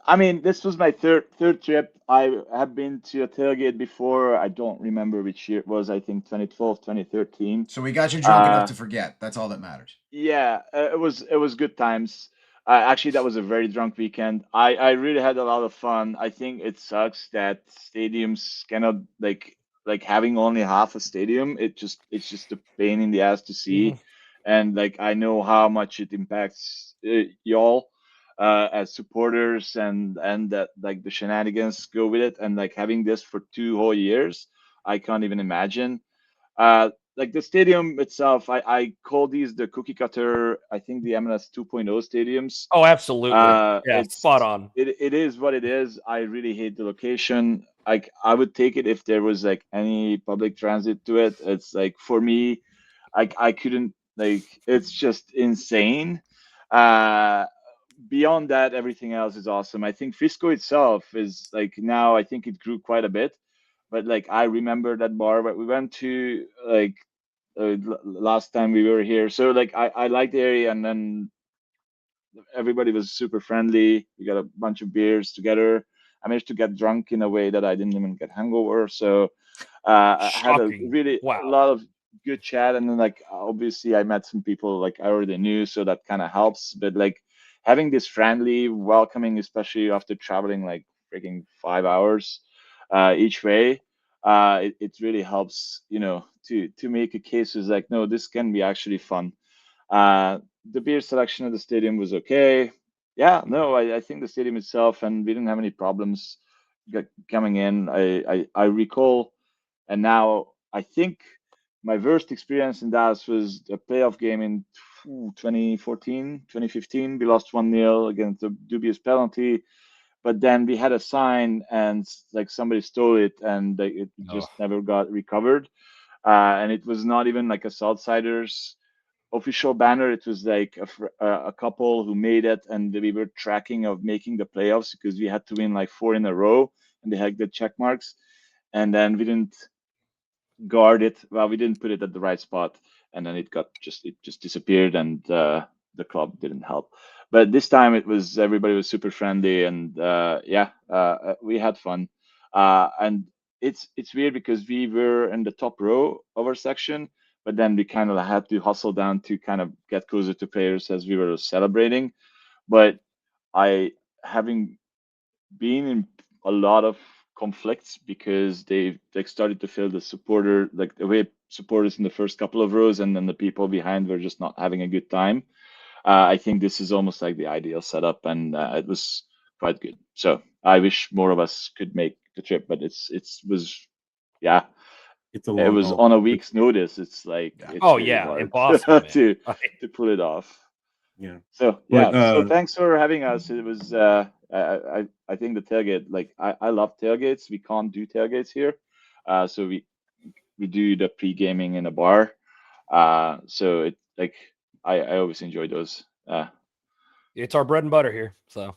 I mean, this was my third trip. I have been to a tailgate before. I don't remember which year it was. I think 2012, 2013. So we got you drunk enough to forget. That's all that matters. Yeah, it was good times. Actually, that was a very drunk weekend. I really had a lot of fun. I think it sucks that stadiums cannot like having only half a stadium. It's just a pain in the ass to see, and like I know how much it impacts y'all as supporters, and that like the shenanigans go with it, and like having this for 2 whole years, I can't even imagine. Uh, like the stadium itself, I call these the cookie cutter. I think the MLS 2.0 stadiums. Oh, absolutely. Yeah, spot on. It is what it is. I really hate the location. Like I would take it if there was like any public transit to it. It's like for me, I couldn't like. It's just insane. Uh, Beyond that, everything else is awesome. I think Frisco itself is like now. I think it grew quite a bit, but like I remember that bar that we went to like last time we were here. So like I like the area, and then everybody was super friendly. We got a bunch of beers together. I managed to get drunk in a way that I didn't even get hangover. So I had a Shocking. really Wow. a lot of good chat, and then like obviously I met some people like I already knew, so that kind of helps. But like having this friendly, welcoming, especially after traveling like freaking 5 hours each way, it really helps, to make a case is like, no, this can be actually fun. The beer selection at the stadium was okay. Yeah, no, I think the stadium itself, and we didn't have any problems coming in. I recall, and now I think my worst experience in Dallas was a playoff game in 2014, 2015. We lost 1-0 against a dubious penalty, but then we had a sign and like somebody stole it, and it just never got recovered. And it was not even like a Southsiders official banner. It was like a couple who made it, and we were tracking of making the playoffs because we had to win like 4 in a row, and they had the check marks, and then we didn't guard it. Well, we didn't put it at the right spot, and then it just disappeared, and the club didn't help. But this time it was everybody was super friendly, and we had fun. And it's weird because we were in the top row of our section, but then we kind of had to hustle down to kind of get closer to players as we were celebrating. But I having been in a lot of conflicts because they like started to feel the supporter like the way supporters in the first couple of rows, and then the people behind were just not having a good time. I think this is almost like the ideal setup, and it was quite good. So I wish more of us could make the trip, but it was yeah, It's a it long was haul. on a week's notice. It's like Yeah. it's Oh really yeah, hard impossible, man. to pull it off. Yeah. So But, yeah, so thanks for having us. It was I think the tailgate, like I love tailgates. We can't do tailgates here, so we do the pre-gaming in a bar. So it like I always enjoy those. It's our bread and butter here. So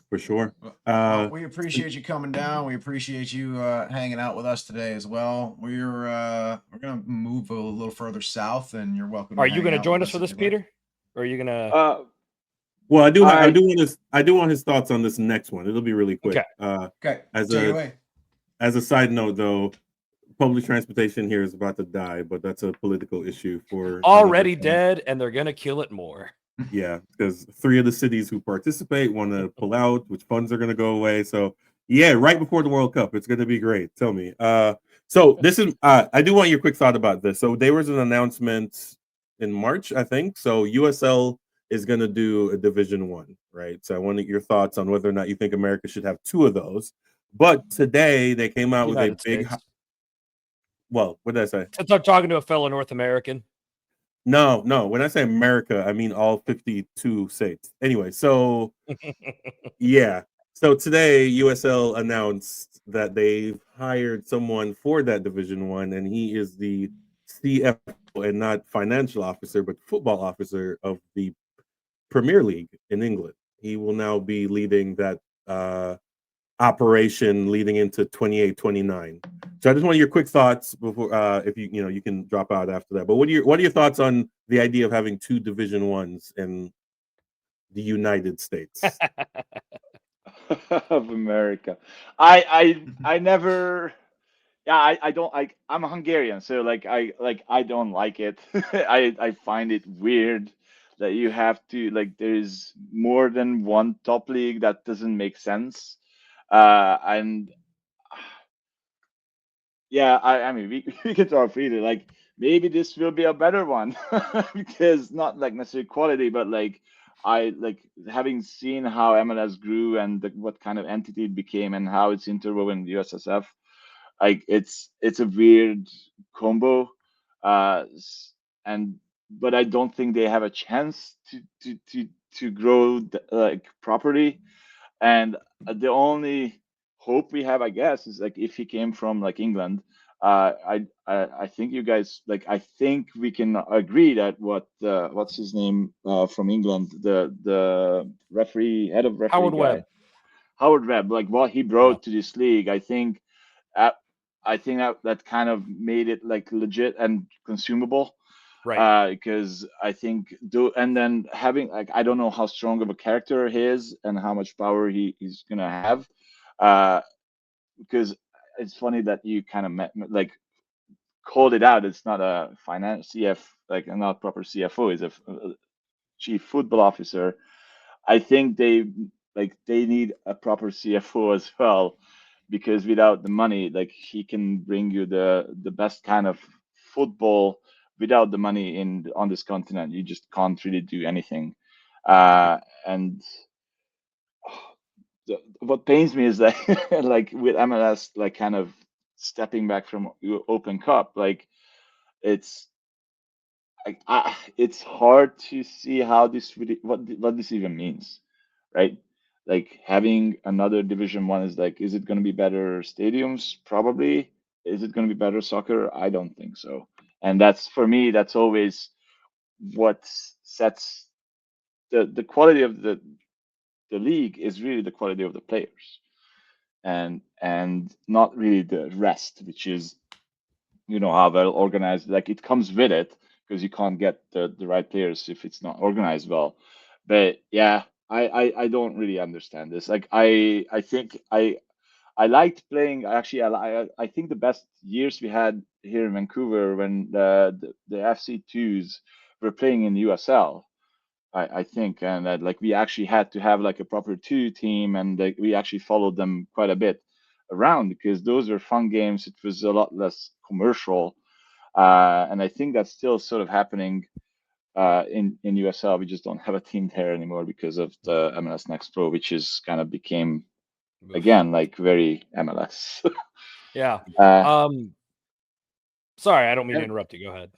For sure. Well, we appreciate you coming down. We appreciate you hanging out with us today as well. We're gonna move a little further south, and you're welcome. are to you hang going to out join with us for if this, you'd like. Peter? Or are you going to? Well, I do I- want his thoughts on this next one. It'll be really quick. Okay. Okay, As take it a away. as a side note, though, public transportation here is about to die, but that's a political issue for Already another time. dead, and they're gonna kill it more. Yeah, because 3 of the cities who participate want to pull out, which funds are going to go away. So yeah, right before the World Cup, it's going to be great. Tell me. So this is I do want your quick thought about this. So there was an announcement in March, I think. So USL is going to do a Division 1, right? So I wanted your thoughts on whether or not you think America should have 2 of those. But today they came out with a United big States. well, what did I say? Since I'm talking to a fellow North American. No. When I say America, I mean all 52 states. Anyway, so yeah. So today USL announced that they've hired someone for that Division 1, and he is the CFO and not financial officer, but football officer of the Premier League in England. He will now be leading that operation leading into 28-29. So I just want your quick thoughts before if you can drop out after that. But what are your thoughts on the idea of having 2 Division 1s in the United States? Of America. I never. Yeah, I don't like. I'm Hungarian, so I don't like it. I find it weird that you have to like. There's more than one top league. That doesn't make sense. And yeah, I mean we can talk freely. Like maybe this will be a better one because not like necessarily quality, but like I like having seen how MLS grew and what kind of entity it became and how it's interwoven with USSF. Like it's a weird combo, and but I don't think they have a chance to grow like properly. And the only hope we have, I guess, is like if he came from like England. I think you guys like. I think we can agree that what's his name from England, the referee, head of referee Howard guy, Webb. Howard Webb, like what he brought to this league. Uh, I think that kind of made it like legit and consumable Right. because I think and then having like I don't know how strong of a character he is and how much power he's gonna have, uh, because it's funny that you kind of like called it out. It's not a finance CF like not proper CFO. Is a chief football officer. I think they need a proper CFO as well because without the money, like he can bring you the best kind of football. Without the money in on this continent, you just can't really do anything. And what pains me is that like with MLS, like kind of stepping back from Open Cup, like it's it's hard to see how this really what this even means, right? Like having another Division 1 is like, is it going to be better stadiums? Probably. Is it going to be better soccer? I don't think so. And that's for me. That's always what sets the quality of the league is really the quality of the players, and not really the rest, which is how well organized. Like it comes with it because you can't get the right players if it's not organized well. But yeah, I don't really understand this. Like I think I liked playing. Actually, I think the best years we had here in Vancouver when the FC2s were playing in the USL. I think, and that like we actually had to have like a proper 2 team, and like, we actually followed them quite a bit around because those were fun games. It was a lot less commercial, and I think that's still sort of happening in USL. We just don't have a team there anymore because of the MLS Next Pro, which is kind of became again like very MLS. Yeah. uh, Sorry, I don't mean to and, interrupt you. Go ahead.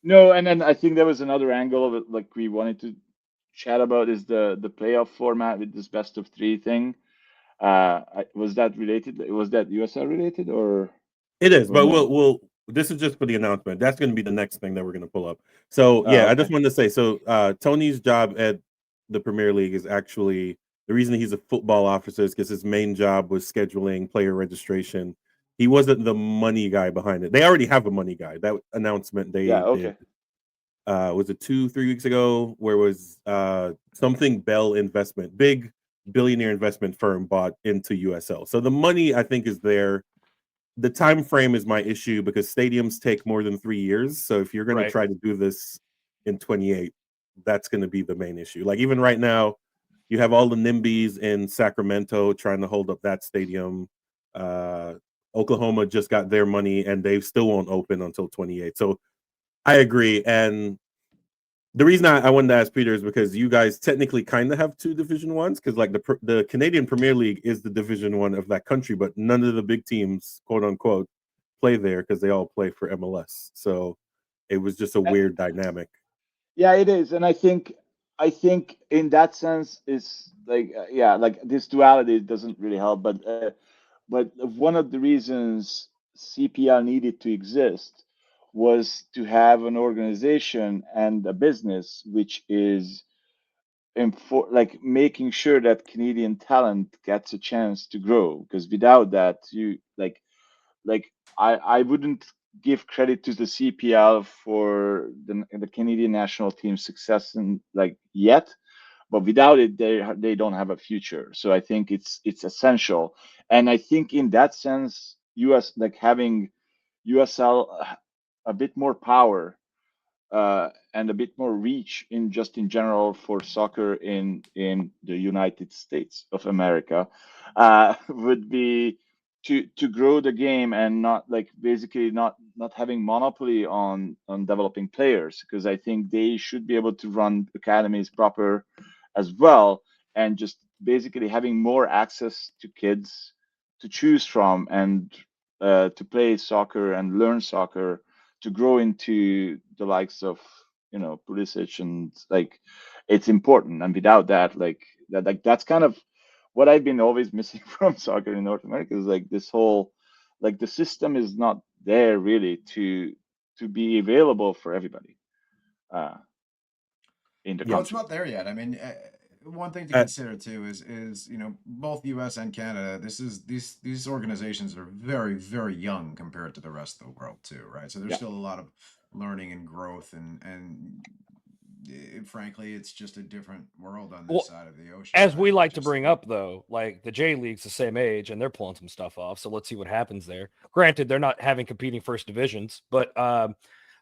no, and then I think there was another angle of it, like we wanted to chat about is the playoff format with this best of 3 thing. Was that related? Was that USL related It is, or but no? we'll this is just for the announcement. That's going to be the next thing that we're going to pull up. So Oh, yeah, I just okay. wanted to say. So Tony's job at the Premier League is actually the reason he's a football officer is because his main job was scheduling player registration. He wasn't the money guy behind it. They already have a money guy. That announcement Yeah, they did okay. was it 2-3 weeks ago where was something Bell Investment, big billionaire investment firm bought into USL. So the money I think is there. the time frame is my issue because stadiums take more than 3 years. So if you're going Right. to try to do this in 28, that's going to be the main issue. Like even right now, you have all the NIMBYs in Sacramento trying to hold up that stadium. Oklahoma just got their money and they still won't open until 28. So I agree. And the reason I wanted to ask Peter is because you guys technically kind of have two Division Ones, because like the Canadian Premier League is the Division One of that country, but none of the big teams, quote unquote, play there because they all play for MLS. So it was just a weird dynamic. Yeah, it is, and I think in that sense is like like this duality doesn't really help, but one of the reasons CPL needed to exist was to have an organization and a business which is like making sure that Canadian talent gets a chance to grow, because without that you like I wouldn't give credit to the CPL for the Canadian national team's success in like yet, but without it they don't have a future. So I think it's essential, and I think in that sense US, like having USL a bit more power and a bit more reach in general for soccer in the United States of America would be to grow the game and not like basically not having monopoly on developing players, because I think they should be able to run academies proper as well, and just basically having more access to kids to choose from and to play soccer and learn soccer, to grow into the likes of Pulisic, and like it's important. And without that, that's kind of what I've been always missing from soccer in North America, is like this whole, like the system is not there really to be available for everybody in the No, country. it's not there yet. I mean, one thing to consider too is both U.S. and Canada. These organizations are very, very young compared to the rest of the world too, right? So there's still a lot of learning and growth, and frankly, it's just a different world on this side of the ocean. As right? we like to bring up, though, like the J League's the same age and they're pulling some stuff off. So let's see what happens there. Granted, they're not having competing first divisions, but I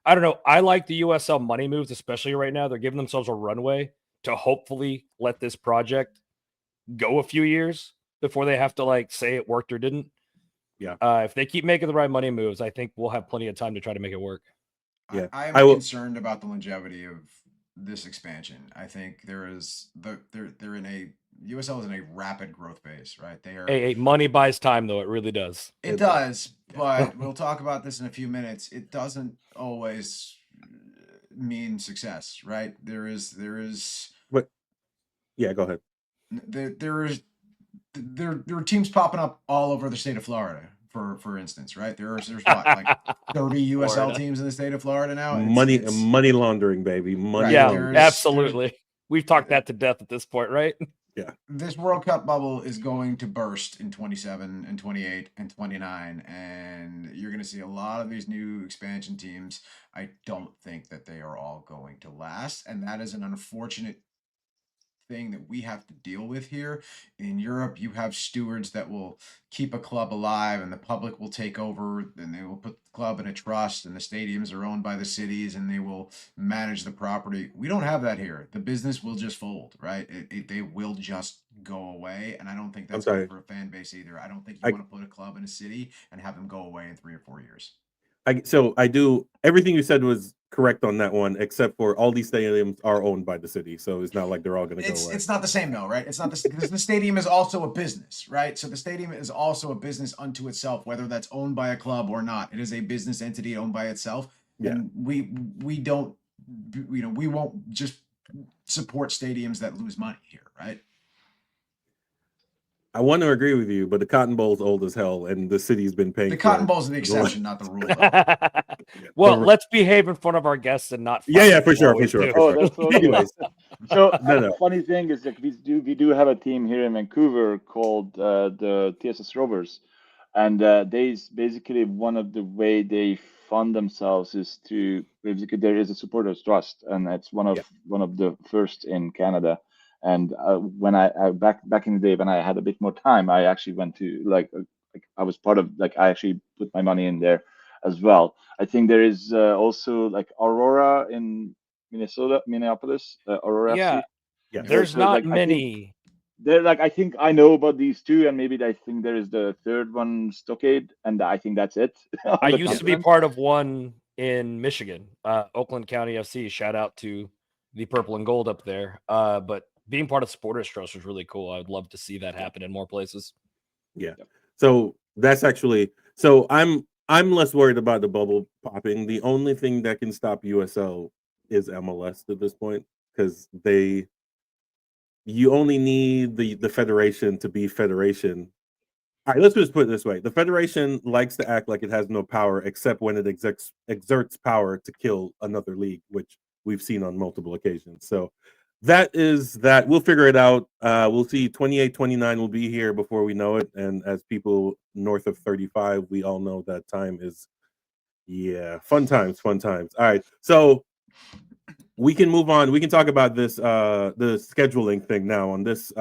don't know. I like the USL money moves, especially right now. They're giving themselves a runway to hopefully let this project go a few years before they have to like say it worked or didn't. Yeah. If they keep making the right money moves, I think we'll have plenty of time to try to make it work. Yeah. I am concerned about the longevity of this expansion. I think they're in a USL is in a rapid growth phase, right? They are. Hey, money buys time, though. It really does. It does, but we'll talk about this in a few minutes. It doesn't always mean success, right? There is. But yeah, go ahead. There are teams popping up all over the state of Florida. For instance, right? There's what, like 30 USL Florida. teams in the state of Florida now. Money laundering, baby. Money laundering. Absolutely. We've talked that to death at this point, right? Yeah. This World Cup bubble is going to burst in 27 and 28 and 29, and you're going to see a lot of these new expansion teams. I don't think that they are all going to last, and that is an unfortunate thing that we have to deal with here. In Europe, you have stewards that will keep a club alive, and the public will take over, and they will put the club in a trust, and the stadiums are owned by the cities, and they will manage the property. We don't have that here. The business will just fold, right? They will just go away, and I don't think that's good for a fan base either. I don't think you want to put a club in a city and have them go away in 3 or 4 years. So I do, everything you said was correct on that one, except for all these stadiums are owned by the city, so it's not like they're all going to go away. It's not the same though, right? It's not because the stadium is also a business, right? So the stadium is also a business unto itself, whether that's owned by a club or not. It is a business entity owned by itself. Yeah. And we don't, we won't just support stadiums that lose money here, right? I want to agree with you, but the Cotton Bowl's old as hell, and the city's been paying. The Cotton Bowl's the exception, not the rule. Well, let's behave in front of our guests and not. Yeah, for sure. That's anyways, so the funny thing is that we do have a team here in Vancouver called the TSS Rovers, and they basically, one of the way they fund themselves is to basically, there is a supporters trust, and it's one of the first in Canada. And when I back in the day when I had a bit more time, I actually went to, like, I was part of, like, I actually put my money in there as well. I think there is also like Aurora in Minneapolis, Aurora Yeah, FC. Yeah. there's So not like I think many. there, like, I think I know about these two, and maybe I think there is the third one, Stockade, and I think that's it on I the used to be continent. part of one in Michigan, Oakland County FC. Shout out to the purple and gold up there. But being part of Supporters Trust was really cool. I would love to see that happen in more places. Yeah. Yep. So that's actually, so I'm less worried about the bubble popping. The only thing that can stop USL is MLS at this point, because you only need the federation to be federation. All right, let's just put it this way: the federation likes to act like it has no power, except when it exerts power to kill another league, which we've seen on multiple occasions. So that is that. We'll figure it out. We'll see. 28, 29 will be here before we know it. And as people north of 35, we all know that time is, yeah, fun times, fun times. All right, so we can move on. We can talk about this the scheduling thing now on this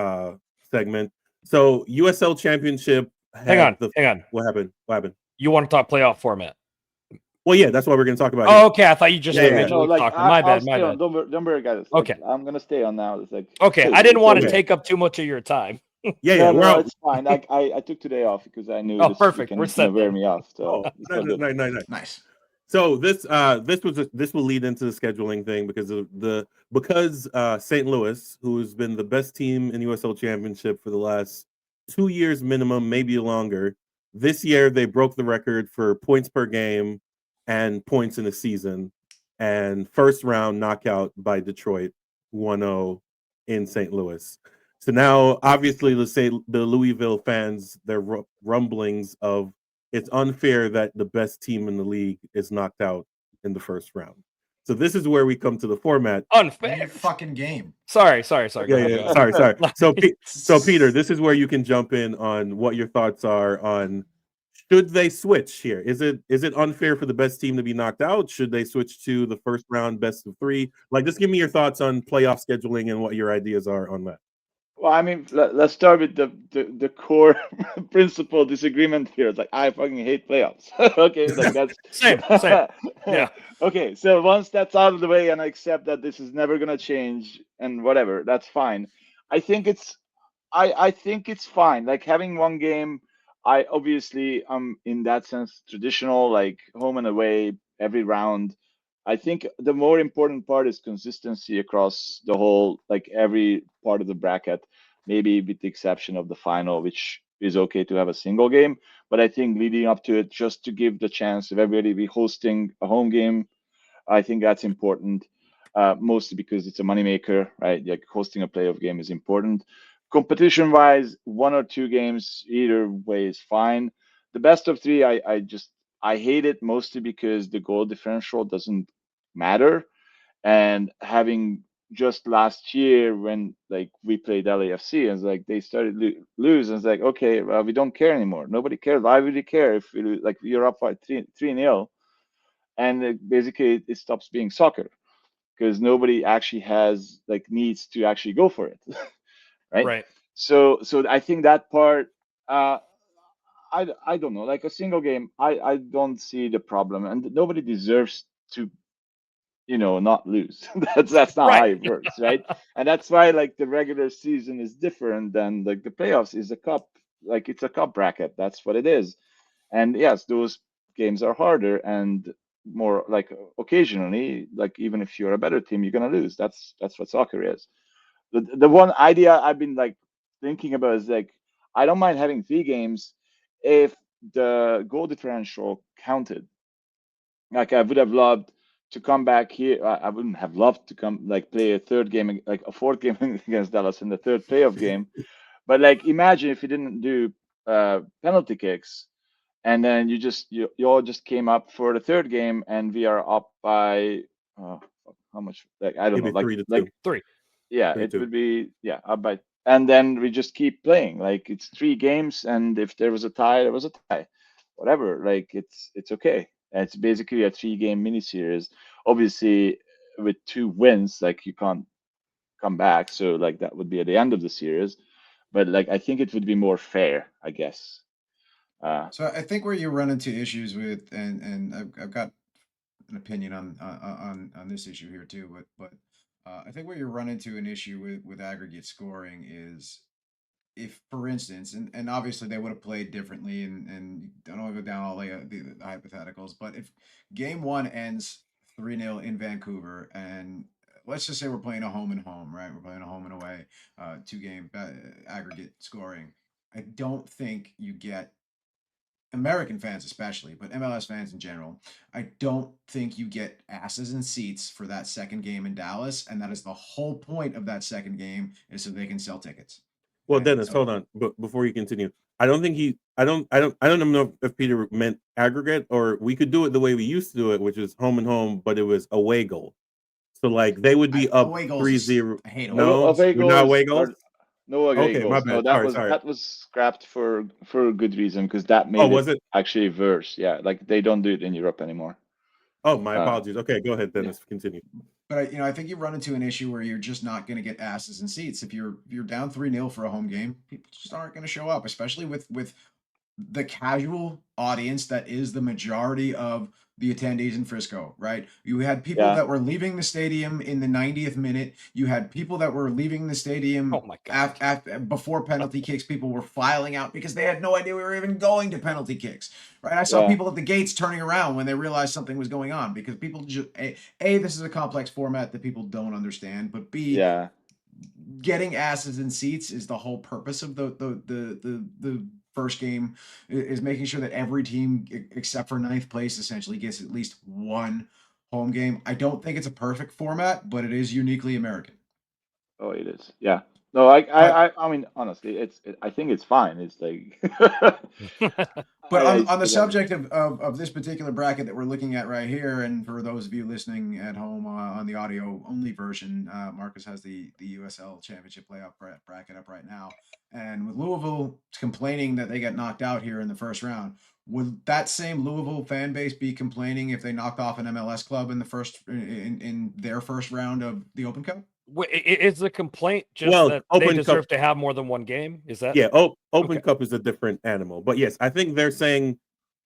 segment. So USL Championship Hang had on, hang on. what happened? What happened? You want to talk playoff format? Well, yeah, that's what we're going to talk about. Oh, here. okay. I thought you just Yeah, said yeah, Major No, League like Soccer. I'll My bad, stay my on. bad. Don't worry, guys. Like, Okay. I'm gonna stay on now. It's like, Okay, dude, I didn't it's want to okay. take up too much of your time. Yeah, No, we're out. it's fine. Like I took today off because I knew Oh, this perfect. weekend We're was gonna set wear then. me off. So Oh, it's all good. nice. Nice. So this will lead into the scheduling thing because of because St. Louis, who has been the best team in USL Championship for the last 2 years minimum, maybe longer, this year they broke the record for points per game and points in a season, and first round knockout by Detroit 1-0 in St. Louis. So now, obviously, the Louisville fans, their rumblings of it's unfair that the best team in the league is knocked out in the first round. So this is where we come to the format. Unfair. New fucking game. Sorry. Go ahead, go Yeah. ahead. Sorry. So Peter, this is where you can jump in on what your thoughts are on should they switch here? Is it unfair for the best team to be knocked out? Should they switch to the first round best of 3? Like, just give me your thoughts on playoff scheduling and what your ideas are on that. Well, I mean, let's start with the core principle disagreement here. It's like, I fucking hate playoffs. Okay, like that's Same. Yeah. Okay, so once that's out of the way and I accept that this is never gonna change and whatever, that's fine. I think it's I think it's fine. Like having one game, I obviously in that sense traditional, like home and away every round. I think the more important part is consistency across the whole, like every part of the bracket, maybe with the exception of the final, which is okay to have a single game. But I think leading up to it, just to give the chance of everybody be hosting a home game, I think that's important, mostly because it's a moneymaker, right? Like hosting a playoff game is important. Competition wise, 1 or 2 games, either way is fine. The best of 3, I hate it mostly because the goal differential doesn't matter. And having just last year when like we played LAFC and it's like they started lose and it's like, okay, well, we don't care anymore. Nobody cares. Why would you care if we lose? Like you're up by 3-0, and basically it stops being soccer because nobody actually has like needs to actually go for it. Right? Right. So I think that part, uh I don't know, like a single game, I don't see the problem, and nobody deserves to, not lose. That's not how Right. it works, right? And that's why like the regular season is different than like the playoffs is a cup, like it's a cup bracket. That's what it is. And yes, those games are harder and more like occasionally, like even if you're a better team, you're gonna lose. That's what soccer is. The one idea I've been like thinking about is like I don't mind having 3 games if the goal differential counted. Like I would have loved to come back here. I wouldn't have loved to come like play a third game, like a fourth game against Dallas in the third playoff game. But like imagine if you didn't do penalty kicks, and then you all just came up for the third game, and we are up by how much? Like I don't know, Maybe 3-2. like 3. yeah, 3-2. it would be up by, and then we just keep playing. Like it's 3 games, and if there was a tie, there was a tie. Whatever, like it's okay. It's basically a 3-game mini series. Obviously, with 2 wins, like you can't come back. So like that would be at the end of the series. But like I think it would be more fair, I guess. So I think where you run into issues with, and I've got an opinion on this issue here too, but I think where you run into an issue with aggregate scoring is if, for instance, and obviously they would have played differently, and I don't want to go down all the hypotheticals, but if game one ends 3-0 in Vancouver, and let's just say we're playing a home and home, right? We're playing a home and away, 2-game aggregate scoring. I don't think you get American fans especially, but MLS fans in general, I don't think you get asses in seats for that second game in Dallas, and that is the whole point of that second game is so they can sell tickets. Well, And Dennis, so- hold on. But before you continue, I don't think I don't know if Peter meant aggregate, or we could do it the way we used to do it, which is home and home, but it was away goal. So like they would be up away goals is- 3-0. I hate No, away you're not goals away goals. No away Okay, goals. my No, bad. Sorry. that was scrapped for a good reason, because that made Oh, was it? actually worse. Yeah, like they don't do it in Europe anymore. Oh, my apologies. Okay, go ahead, Dennis. Continue. But I think you run into an issue where you're just not going to get asses in seats. If you're down 3-0 for a home game, people just aren't going to show up, especially with the casual audience that is the majority of the attendees in Frisco, right? You had people Yeah. that were leaving the stadium in the 90th minute. You had people that were leaving the stadium Oh my God. before penalty kicks. People were filing out because they had no idea we were even going to penalty kicks, right? I saw Yeah. people at the gates turning around when they realized something was going on, because people just, A, this is a complex format that people don't understand, but B, Yeah. getting asses in seats is the whole purpose of the first game, is making sure that every team except for ninth place essentially gets at least one home game. I don't think it's a perfect format, but it is uniquely American. Oh, it is. Yeah. No, I mean, honestly, I think it's fine. It's like, But I on the still- subject of this particular bracket that we're looking at right here, and for those of you listening at home on the audio only version, Marcus has the USL Championship playoff bracket up right now, and with Louisville complaining that they got knocked out here in the first round, would that same Louisville fan base be complaining if they knocked off an MLS club in the in their first round of the Open Cup? Is the complaint just Well, that they Open deserve Cup- to have more than one game? Is that Yeah, Open Okay. Cup is a different animal. But yes, I think they're saying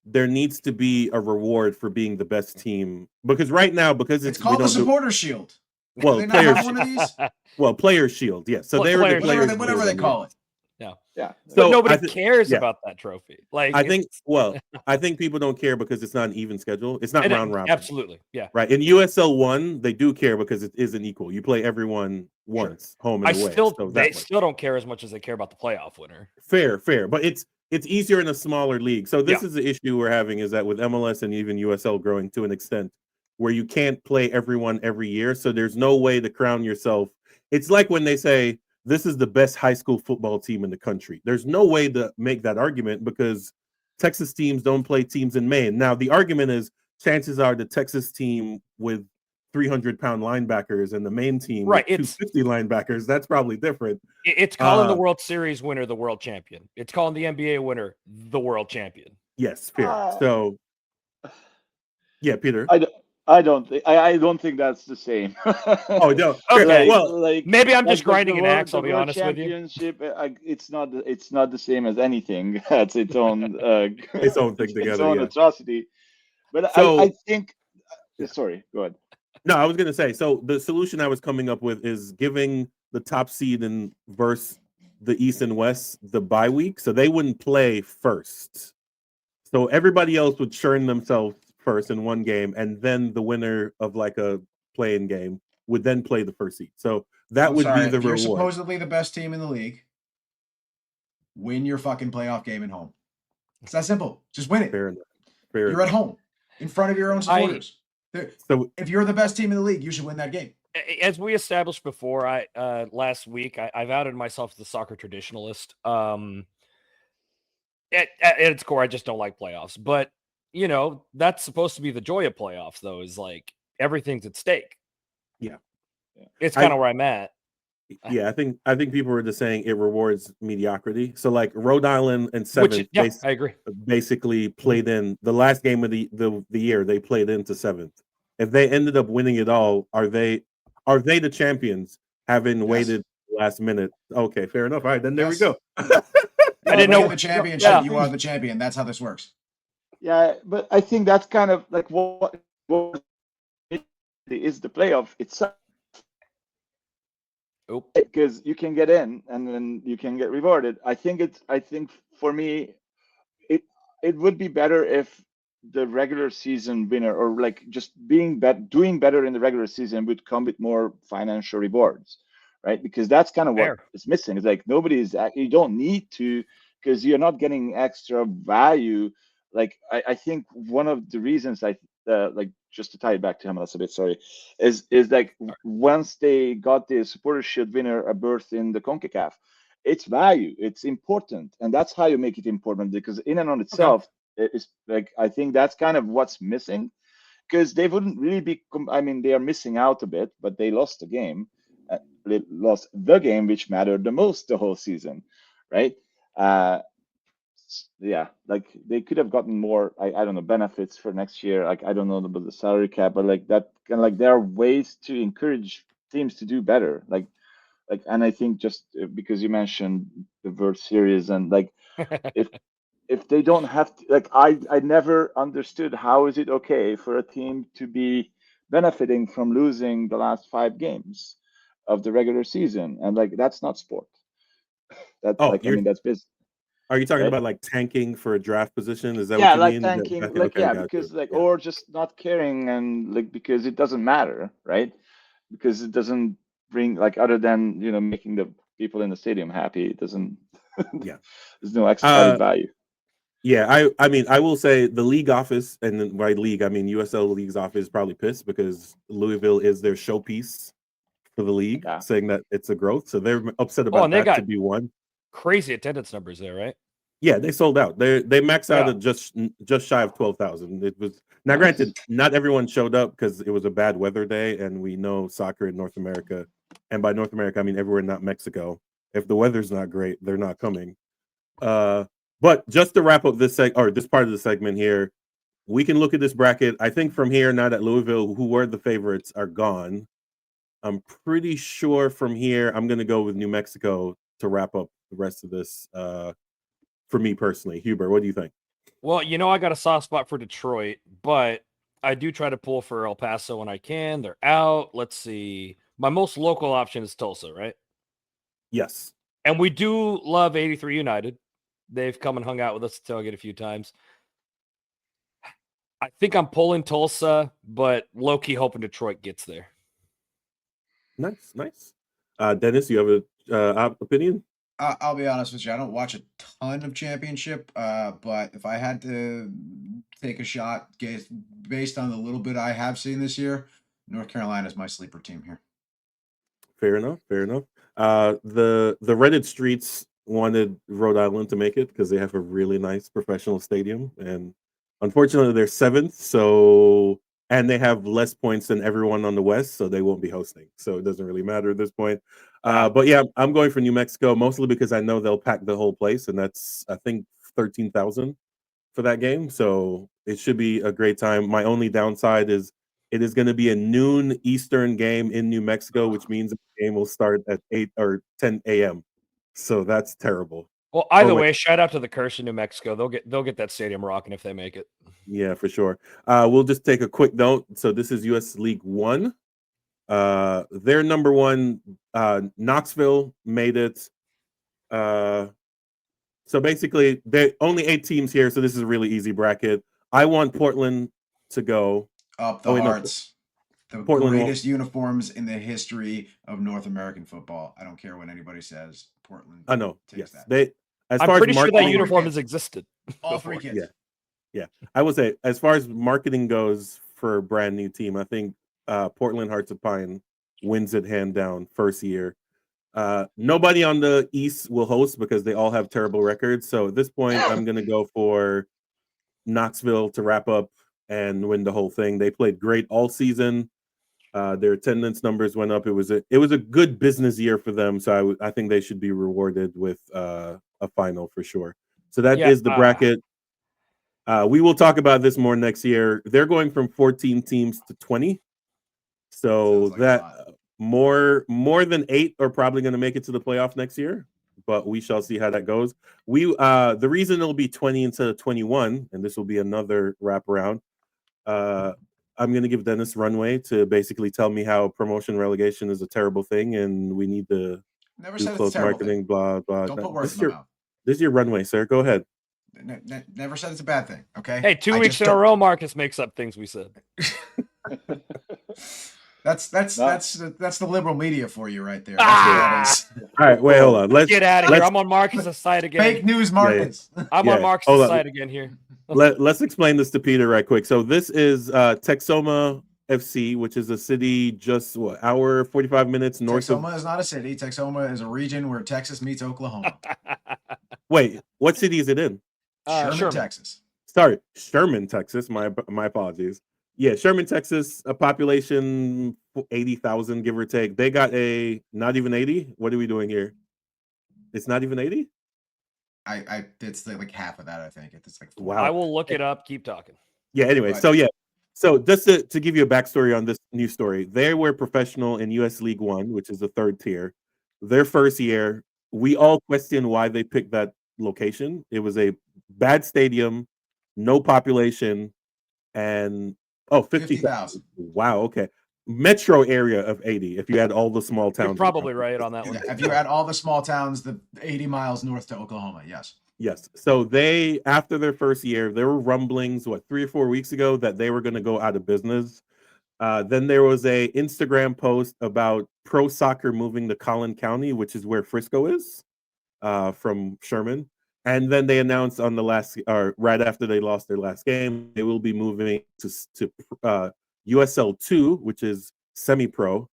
there needs to be a reward for being the best team, because right now, because It's we called the don't do, Supporter Shield. well, Do they not have players, one of these? well, Players Shield, yes. So they were the Players players. Shield. Whatever they call it. yeah. But So nobody I thi- cares yeah. about that trophy. Like I think, it's- well, I think people don't care because it's not an even schedule. It's not and round robin. absolutely, yeah. Right. In USL 1, they do care because it isn't equal. You play everyone once, home and away. So that They way. still don't care as much as they care about the playoff winner. Fair. But it's easier in a smaller league. So this Yeah. is the issue we're having, is that with MLS and even USL growing to an extent where you can't play everyone every year. So there's no way to crown yourself. It's like when they say this is the best high school football team in the country. There's no way to make that argument because Texas teams don't play teams in Maine. Now, the argument is chances are the Texas team with 300-pound linebackers and the Maine team Right, with it's- 250 linebackers, that's probably different. It's calling the Uh, World Series winner the world champion. It's calling the NBA winner the world champion. Yes, fair. Ah. So, yeah, Peter. I don't think that's the same. Oh, no. Okay. Well, Maybe I'm like just grinding the an axe. I'll the be World honest with you. Championship, it's not the same as anything. That's its own its own thing together. its own Yeah. atrocity. But So- I think. Sorry, go ahead. No, I was gonna say. So the solution I was coming up with is giving the top seed in versus the East and West the bye week, so they wouldn't play first. So everybody else would churn themselves first in one game, and then the winner of like a play-in game would then play the first seed. So that I'm would sorry, be the if you're reward. supposedly the best team in the league, win your fucking playoff game at home. It's that simple. Just win it. Fair enough. Fair You're at enough. home in front of your own supporters. So If you're the best team in the league, you should win that game. As we established before, last week I've outed myself as a soccer traditionalist. At its core, I just don't like playoffs. But you know, that's supposed to be the joy of playoffs, though, is like everything's at stake. Yeah. It's kind of where I'm at. yeah, I think people were just saying it rewards mediocrity. So like Rhode Island and seventh, Which, yeah, I agree. basically played in the last game of the year. They played into seventh. If they ended up winning it all, are they the champions? Having Yes. waited last minute. Okay, fair enough. All right, then there Yes. we go. I didn't win know. the championship. Yeah. You are the champion. That's how this works. Yeah, but I think that's kind of like what is the playoff itself, Oh, because you can get in and then you can get rewarded. I think for me, it it would be better if the regular season winner, or like just doing better in the regular season, would come with more financial rewards, right? Because that's kind of what fair. is missing. It's like you don't need to, because you're not getting extra value. Like I think one of the reasons like, just to tie it back to MLS a bit, sorry, is like once they got the Supporters Shield winner a berth in the CONCACAF, it's value, it's important, and that's how you make it important, because in and on itself, it's like, I think that's kind of what's missing, because they wouldn't really be I mean, they are missing out a bit, but they lost the game, which mattered the most the whole season, right? Yeah, like they could have gotten more, I don't know, benefits for next year. Like, I don't know about the salary cap, but like that kind of, like, there are ways to encourage teams to do better, like, and I think just because you mentioned the World Series, and like, if they don't have to, like, I never understood how is it okay for a team to be benefiting from losing the last 5 games of the regular season, and like, that's not sport. That, Oh, like, I mean, that's business, are you talking right? about like tanking for a draft position? Is that what Yeah, you like mean? tanking, Okay, like, okay, yeah, got you. because like, Yeah, or just not caring, and like, because it doesn't matter, right? Because it doesn't bring, like, other than, making the people in the stadium happy, it doesn't. yeah. There's no extra added Uh, value. yeah. I mean, I will say the league office, and then by league, I mean USL League's office, is probably pissed because Louisville is their showpiece for the league, Yeah. saying that it's a growth. So they're upset Oh, about and they that got to be one. crazy attendance numbers there, right? Yeah, they sold out. They maxed out Yeah. at just shy of 12,000. It was now, Nice. granted, not everyone showed up because it was a bad weather day, and we know soccer in North America, and by North America I mean everywhere not Mexico. If the weather's not great, they're not coming. But just to wrap up this this part of the segment here, we can look at this bracket. I think from here, now that Louisville, who were the favorites, are gone, I'm pretty sure from here I'm going to go with New Mexico to wrap up the rest of this. For me personally, Huber, what do you think? Well, I got a soft spot for Detroit, but I do try to pull for El Paso when I can. They're out. Let's see. My most local option is Tulsa, right? Yes. And we do love 83 United. They've come and hung out with us to tailgate a few times. I think I'm pulling Tulsa, but low-key hoping Detroit gets there. Nice, nice. Dennis, you have a opinion? I'll be honest with you. I don't watch a ton of championship, but if I had to take a shot based on the little bit I have seen this year, North Carolina is my sleeper team here. Fair enough. Fair enough. The Reddit streets wanted Rhode Island to make it because they have a really nice professional stadium, and unfortunately they're 7th. So, and they have less points than everyone on the West, so they won't be hosting. So it doesn't really matter at this point. But yeah, I'm going for New Mexico mostly because I know they'll pack the whole place, and that's, I think, 13,000 for that game. So it should be a great time. My only downside is it is going to be a noon Eastern game in New Mexico, which means the game will start at 8 or 10 a.m. So that's terrible. Well, either wait. way, shout out to the Curse in New Mexico. They'll get that stadium rocking if they make it. Yeah, for sure. We'll just take a quick note. So this is US League One. Their number one, Knoxville made it. So basically, there only 8 teams here, so this is a really easy bracket. I want Portland to go. Up the wait, no, Hearts. The Portland won't. greatest uniforms in the history of North American football. I don't care what anybody says. Portland. I know. takes Yes, that. they. As I'm far pretty as sure that marketing, uniform kids. has existed. All before. 3 kids. Yeah, I would say as far as marketing goes for a brand new team, I think Portland Hearts of Pine wins it hand down first year. Nobody on the East will host because they all have terrible records. So at this point, I'm going to go for Knoxville to wrap up and win the whole thing. They played great all season. Their attendance numbers went up. It was a good business year for them. So I think they should be rewarded with a final for sure. So that is the bracket. We will talk about this more next year. They're going from 14 teams to 20. So Sounds like a lot. more than 8 are probably going to make it to the playoff next year. but we shall see how that goes. The reason it'll be 20 instead of 21, and this will be another wraparound. I'm going to give Dennis runway to basically tell me how promotion relegation is a terrible thing, and we need to Never do said it's a close terrible marketing. thing. Blah blah. Don't put This words is in my your mouth. this is your runway, sir. Go ahead. Never said it's a bad thing. Okay. Hey, 2 I weeks just in a don't- row, Marcus makes up things we said. That's No. the liberal media for you right there. Ah! That's what that is. All right, wait, hold on. Let's Get out of here. let's- I'm on Marcus's side again. Fake news markets. I'm Yeah, on Marcus's hold on. side again here. let's explain this to Peter right quick. So this is Texoma FC, which is a city just hour 45 minutes north Texoma of. is not a city. Texoma is a region where Texas meets Oklahoma. Wait, what city is it in? Sherman, Texas. Sorry, Sherman, Texas. My apologies. Yeah, Sherman, Texas, a population 80,000, give or take. They got a not even 80. What are we doing here? It's not even 80. It's like half of that. I think it's like 40. Wow. I will look it up. Keep talking. Yeah. Anyway, But- so just to give you a backstory on this news story, they were professional in U.S. League One, which is the third tier. Their first year, we all questioned why they picked that location. It was a bad stadium, no population, and 50,000. Wow. Okay. Metro area of 80. If you had all the small towns, You're probably right on that one. If you add all the small towns, the 80 miles north to Oklahoma, yes. Yes. So they, after their first year, there were rumblings, 3 or 4 weeks ago, that they were going to go out of business. Then there was a Instagram post about pro soccer moving to Collin County, which is where Frisco is, from Sherman. And then they announced on the right after they lost their last game, they will be moving to USL 2, which is semi-pro.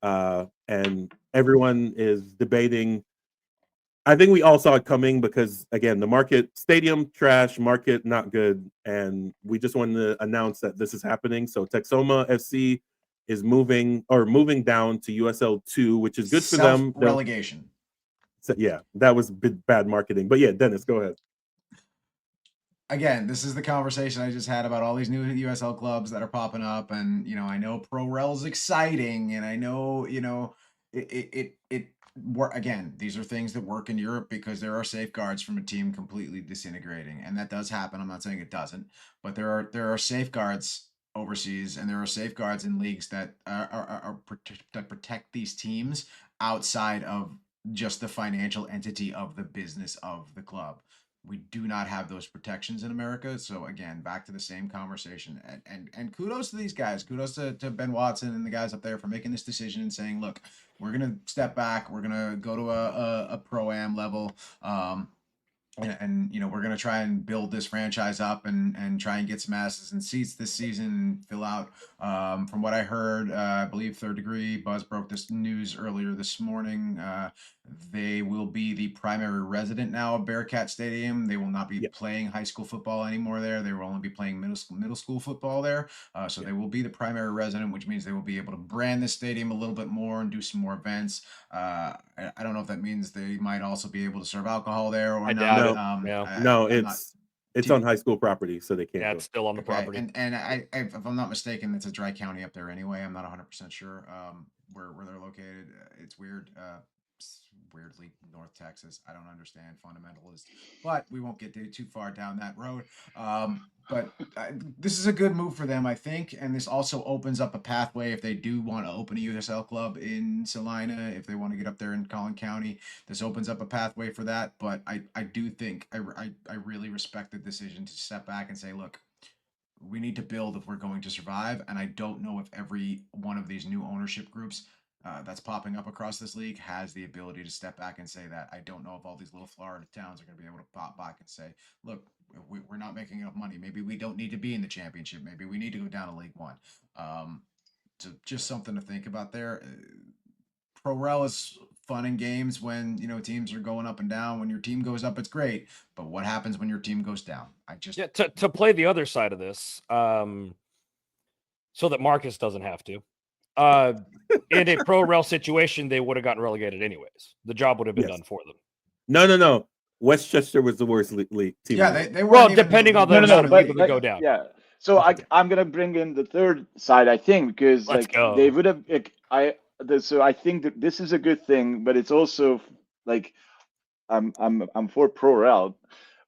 And everyone is debating. I think we all saw it coming because, again, the market, stadium trash, market not good, and we just wanted to announce that this is happening. So Texoma FC is moving down to USL 2, which is good for them. Relegation. So, yeah, that was bad marketing. But yeah, Dennis, go ahead. Again, this is the conversation I just had about all these new USL clubs that are popping up, and I know Pro Rel is exciting, and I know again, these are things that work in Europe because there are safeguards from a team completely disintegrating, and that does happen. I'm not saying it doesn't, but there are safeguards overseas, and there are safeguards in leagues that that protect these teams outside of just the financial entity of the business of the club. We do not have those protections in America. So again, back to the same conversation, and kudos to these guys. Kudos to Ben Watson and the guys up there for making this decision and saying, look, we're going to step back. We're going to go to a pro-am level. And we're going to try and build this franchise up and try and get some asses and seats this season and fill out. From what I heard, I believe Third Degree Buzz broke this news earlier this morning. They will be the primary resident now of Bearcat Stadium. They will not be playing high school football anymore there. They will only be playing middle school football there. So they will be the primary resident, which means they will be able to brand the stadium a little bit more and do some more events. I don't know if that means they might also be able to serve alcohol there or I not. doubt it. No, it's on high school property, so they can't. Yeah, go. it's still on the property. And if I'm not mistaken, it's a dry county up there anyway. I'm not 100% sure where they're located. It's weird. Weirdly, North Texas. I don't understand fundamentalists, but we won't get too far down that road. But this is a good move for them, I think, and this also opens up a pathway if they do want to open a USL club in Salina, if they want to get up there in Collin County. This opens up a pathway for that, but I do think I really respect the decision to step back and say, look, we need to build if we're going to survive, and I don't know if every one of these new ownership groups that's popping up across this league has the ability to step back and say that. I don't know if all these little Florida towns are going to be able to pop back and say, look, we're not making enough money. Maybe we don't need to be in the championship. Maybe we need to go down to League One. So just something to think about there. Pro Rel is fun and games when teams are going up and down. When your team goes up, it's great. But what happens when your team goes down? To play the other side of this, so that Marcus doesn't have to. In a Pro Rel situation, they would have gotten relegated anyways. The job would have been done for them. No. Westchester was the worst league team. Yeah, they were. Well, depending on the amount of people that go down. Yeah. So I'm gonna bring in the third side, I think, because they would have. So I think that this is a good thing, but it's also I'm for pro rel,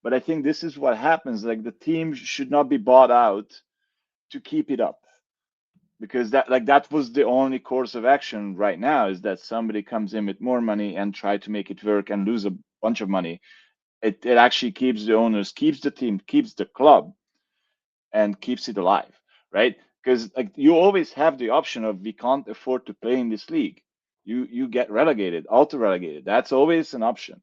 but I think this is what happens. Like the team should not be bought out to keep it up, because that was the only course of action right now, is that somebody comes in with more money and try to make it work and lose a bunch of money. It actually keeps the owners, keeps the team, keeps the club, and keeps it alive, right? Because like you always have the option of, we can't afford to play in this league. You get relegated, auto relegated. That's always an option.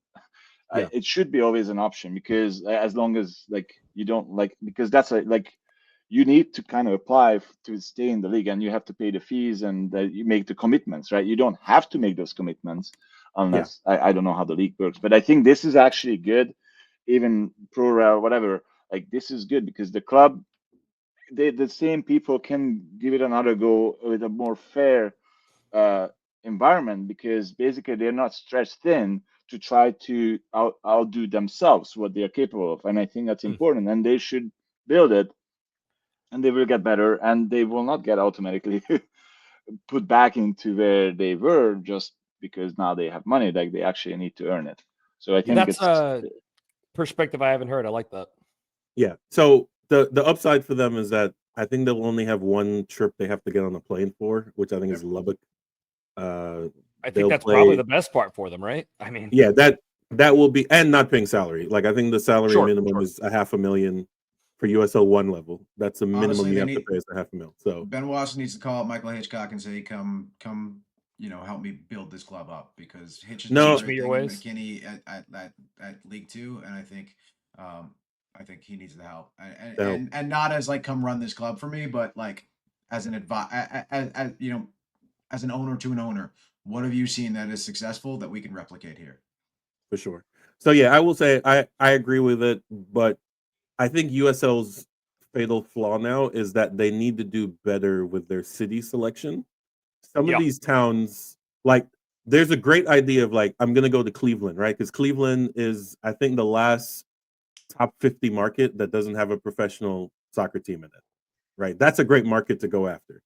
Yeah. It should be always an option, because as long as like you don't like, because that's like you need to kind of apply to stay in the league, and you have to pay the fees, and you make the commitments, right? You don't have to make those commitments unless I don't know how the league works, but I think this is actually good, even pro rel, whatever. Like this is good because the club, the same people can give it another go with a more fair environment, because basically they're not stretched thin to try to outdo themselves what they are capable of, and I think that's important, and they should build it, and they will get better, and they will not get automatically put back into where they were just because now they have money. Like they actually need to earn it. So I think That's it's a perspective I haven't heard. I like that. Yeah. So the upside for them is that I think they'll only have one trip they have to get on a plane for, which I think is Lubbock. I think They'll that's probably play- the best part for them, right? I mean, Yeah, that will be, and not paying salary. Like I think the salary Sure, minimum sure. is $500,000 for USL 1 level. That's the minimum Honestly, you they have to need- pay is $500,000. So Ben Watson needs to call up Michael Hitchcock and say, "Come, help me build this club up," because Hitch is No. doing Teach me your everything ways. McKinney at League Two, and I think he needs the help, Help. and not as like come run this club for me, but like as an as as an owner to an owner. What have you seen that is successful that we can replicate here? For sure. So yeah, I will say I agree with it, but I think USL's fatal flaw now is that they need to do better with their city selection. Some Yeah. of these towns, like there's a great idea of like, I'm gonna go to Cleveland, right? Because Cleveland is, I think, the last top 50 market that doesn't have a professional soccer team in it. Right. That's a great market to go after,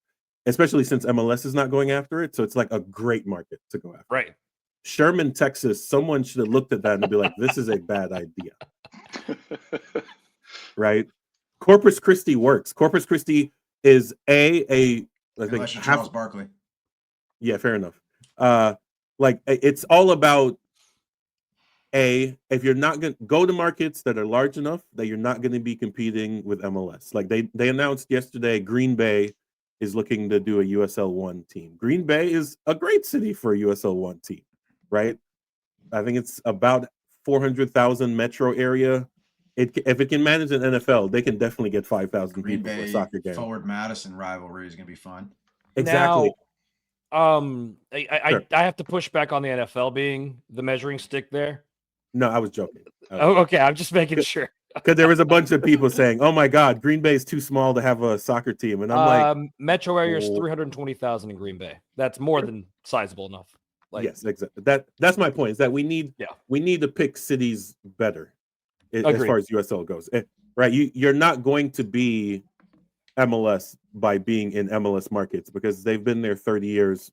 especially since MLS is not going after it. So it's like a great market to go after. Right. Sherman, Texas, someone should have looked at that and be like, this is a bad idea. Right. Corpus Christi works. Corpus Christi is I think Unless you're Charles Barkley. Yeah, fair enough. Like it's all about if you're not going to go to markets that are large enough that you're not going to be competing with MLS. Like they announced yesterday, Green Bay is looking to do a USL 1 team. Green Bay is a great city for a USL 1 team, right? I think it's about 400,000 metro area. If it can manage an NFL, they can definitely get 5,000 Green people for a Bay soccer game. Forward Madison rivalry is going to be fun. Exactly. Now, Sure. I have to push back on the NFL being the measuring stick there. No, I was joking. Oh, okay. I'm just making sure. Because there was a bunch of people saying, "Oh my God, Green Bay is too small to have a soccer team," and I'm like, metro area is Oh. 320,000 in Green Bay. That's more than sizable enough. Like, yes, exactly. That's my point. Is that we need to pick cities better as Agreed. far as USL goes, right? You're not going to be MLS by being in MLS markets because they've been there 30 years.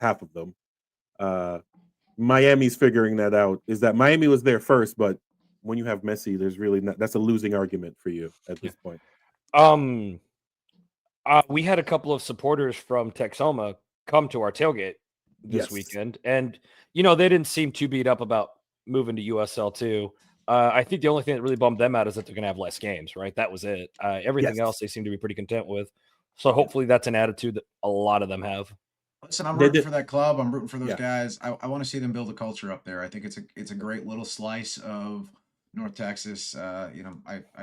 Half of them. Miami's figuring that out. Is that Miami was there first, but when you have Messi, there's really not. That's a losing argument for you at this point. We had a couple of supporters from Texoma come to our tailgate this weekend, and they didn't seem too beat up about moving to USL 2. I think the only thing that really bummed them out is that they're going to have less games, right? That was it. Everything else they seem to be pretty content with. So hopefully that's an attitude that a lot of them have. Listen, I'm rooting for that club. I'm rooting for those guys. I want to see them build a culture up there. I think it's a great little slice of North Texas. I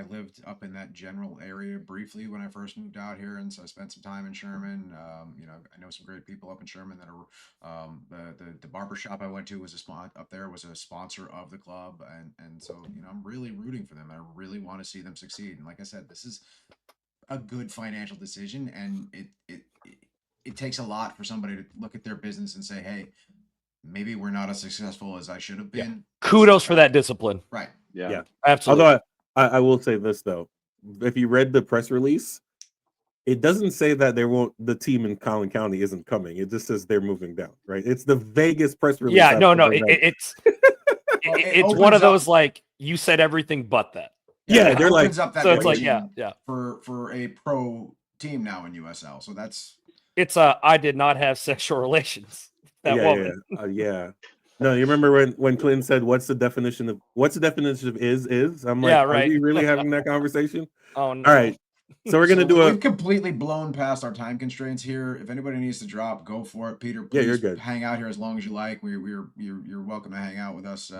lived up in that general area briefly when I first moved out here, and so I spent some time in Sherman. I know some great people up in Sherman that are the barber shop I went to was a sponsor of the club, and so I'm really rooting for them. I really want to see them succeed. And like I said, this is a good financial decision, and it takes a lot for somebody to look at their business and say, hey, maybe we're not as successful as I should have been. Yeah. Kudos for that discipline. Right. Yeah. Absolutely. Although I will say this though, if you read the press release, it doesn't say that the team in Collin County isn't coming. It just says they're moving down, right? It's the Vegas press release. Yeah, no, it's it's one of those like you said everything but that. Yeah, they're like, opens up that So it's like region yeah. for a pro team now in USL. So that's It's I did not have sexual relations. That woman. yeah. No, you remember when Clinton said, "What's the definition of is?" I'm like, Yeah, are right. we really having that conversation? Oh no. All right, so we're gonna do we've completely blown past our time constraints here. If anybody needs to drop, go for it. Peter, please you're good. hang out here as long as you like. You're welcome to hang out with us.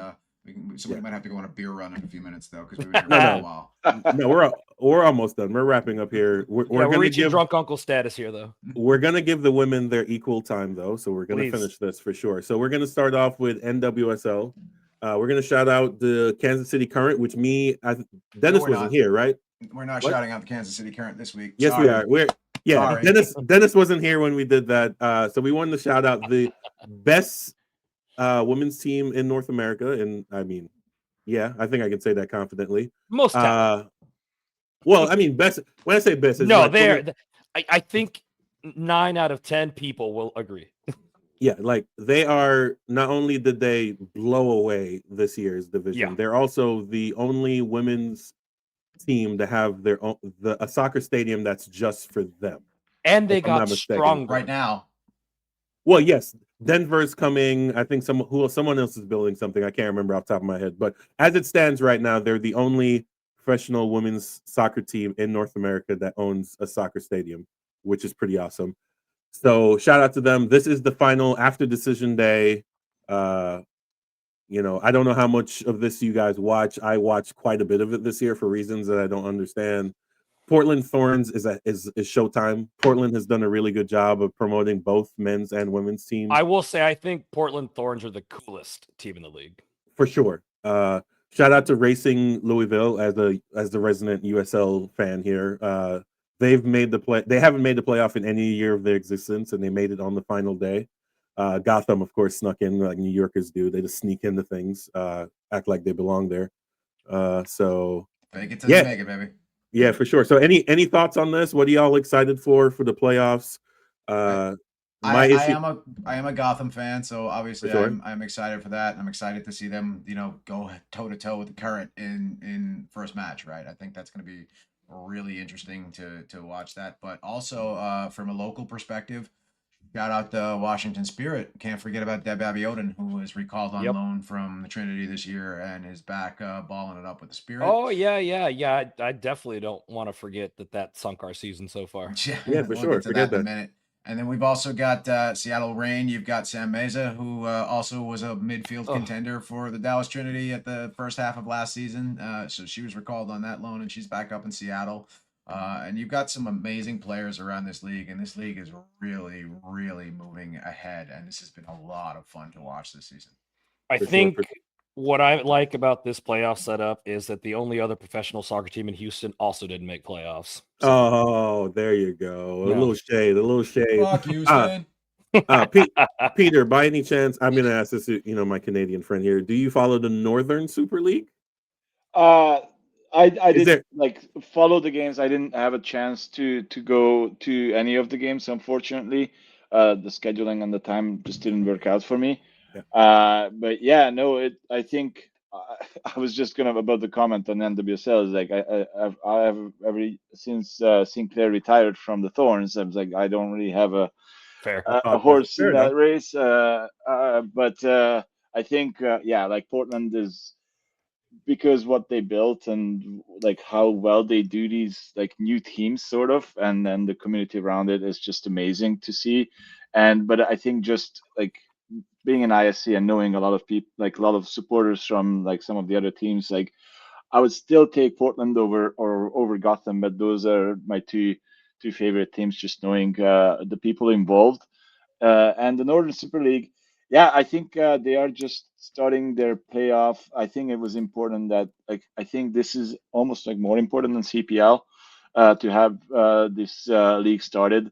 Somebody might have to go on a beer run in a few minutes though, because we've been here for a while. No, we're almost done. We're wrapping up here. We're gonna reaching give drunk uncle status here though. We're gonna give the women their equal time though, so we're gonna Please. finish this for sure. So we're gonna start off with NWSL. We're gonna shout out the Kansas City Current, which Dennis wasn't not. here, right? We're not shouting out the Kansas City Current this week. Yes, Sorry. we are. Sorry. Dennis wasn't here when we did that. So we wanted to shout out the best women's team in North America, and I mean, yeah, I think I can say that confidently. Most talented. Well, I mean, best. When I say best, it's no, like I think 9 out of 10 people will agree. Yeah, like they are. Not only did they blow away this year's division, they're also the only women's team to have their own a soccer stadium that's just for them. And they got stronger right now. Well, yes, Denver's coming. I think someone else is building something. I can't remember off the top of my head. But as it stands right now, they're the only professional women's soccer team in North America that owns a soccer stadium, which is pretty awesome. So shout out to them. This is the final after decision day. I don't know how much of this you guys watch. I watched quite a bit of it this year for reasons that I don't understand. Portland Thorns is Showtime. Portland has done a really good job of promoting both men's and women's teams. I will say I think Portland Thorns are the coolest team in the league. For sure. Shout out to Racing Louisville as the resident USL fan here. They've made the play. They haven't made the playoff in any year of their existence, and they made it on the final day. Gotham, of course, snuck in like New Yorkers do. They just sneak into things, act like they belong there. So make it to the mega, baby. Yeah, for sure. So any thoughts on this? What are y'all excited for the playoffs? I am a Gotham fan, so obviously sure. I'm excited for that. I'm excited to see them, go toe to toe with the Current in first match, right? I think that's going to be really interesting to watch that. But also from a local perspective, shout out the Washington Spirit. Can't forget about Deb Abiodun, who was recalled on loan from the Trinity this year and is back balling it up with the Spirit. Oh, yeah. I definitely don't want to forget that sunk our season so far. Yeah, for sure. Forget that in a minute. And then we've also got Seattle Reign. You've got Sam Meza, who also was a midfield contender for the Dallas Trinity at the first half of last season. So she was recalled on that loan, and she's back up in Seattle. And you've got some amazing players around this league, and this league is really, really moving ahead. And this has been a lot of fun to watch this season. I think what I like about this playoff setup is that the only other professional soccer team in Houston also didn't make playoffs. So. Oh, there you go. A little shade. Fuck Houston. Peter, by any chance, I'm going to ask this, my Canadian friend here. Do you follow the Northern Super League? I didn't follow the games. I didn't have a chance to go to any of the games, unfortunately. The scheduling and the time just didn't work out for me. Yeah. But yeah, no, I think I was just gonna about the comment on NWSL. Is like I have since Sinclair retired from the Thorns. I was like, I don't really have a horse in that race. But I think like Portland is, because what they built and like how well they do these like new teams sort of, and then the community around it is just amazing to see. But I think just like being an ISC and knowing a lot of people, like a lot of supporters from like some of the other teams, like I would still take Portland over Gotham, but those are my two favorite teams, just knowing the people involved. And the Northern Super League, yeah, I think they are just starting their playoff. I think it was important that I think this is almost like more important than CPL to have this league started.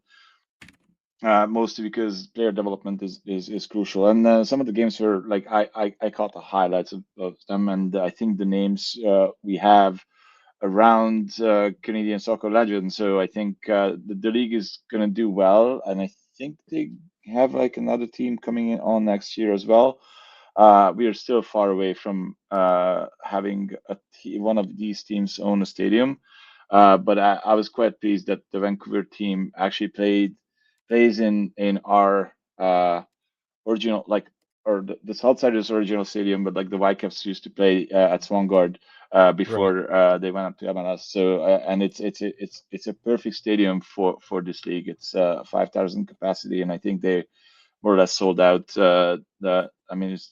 Mostly because player development is crucial, and some of the games were like I caught the highlights of them, and I think the names we have around Canadian soccer legends. So I think the league is gonna do well, and I think they have like another team coming in on next year as well. we are still far away from having one of these teams own a stadium. But I was quite pleased that the Vancouver team actually plays in our original, like, or the Southsiders original stadium, but like the Whitecaps used to play at Swangard before they went up to MLS. So and it's a perfect stadium for this league. It's 5,000 capacity, and I think they more or less sold out. It's the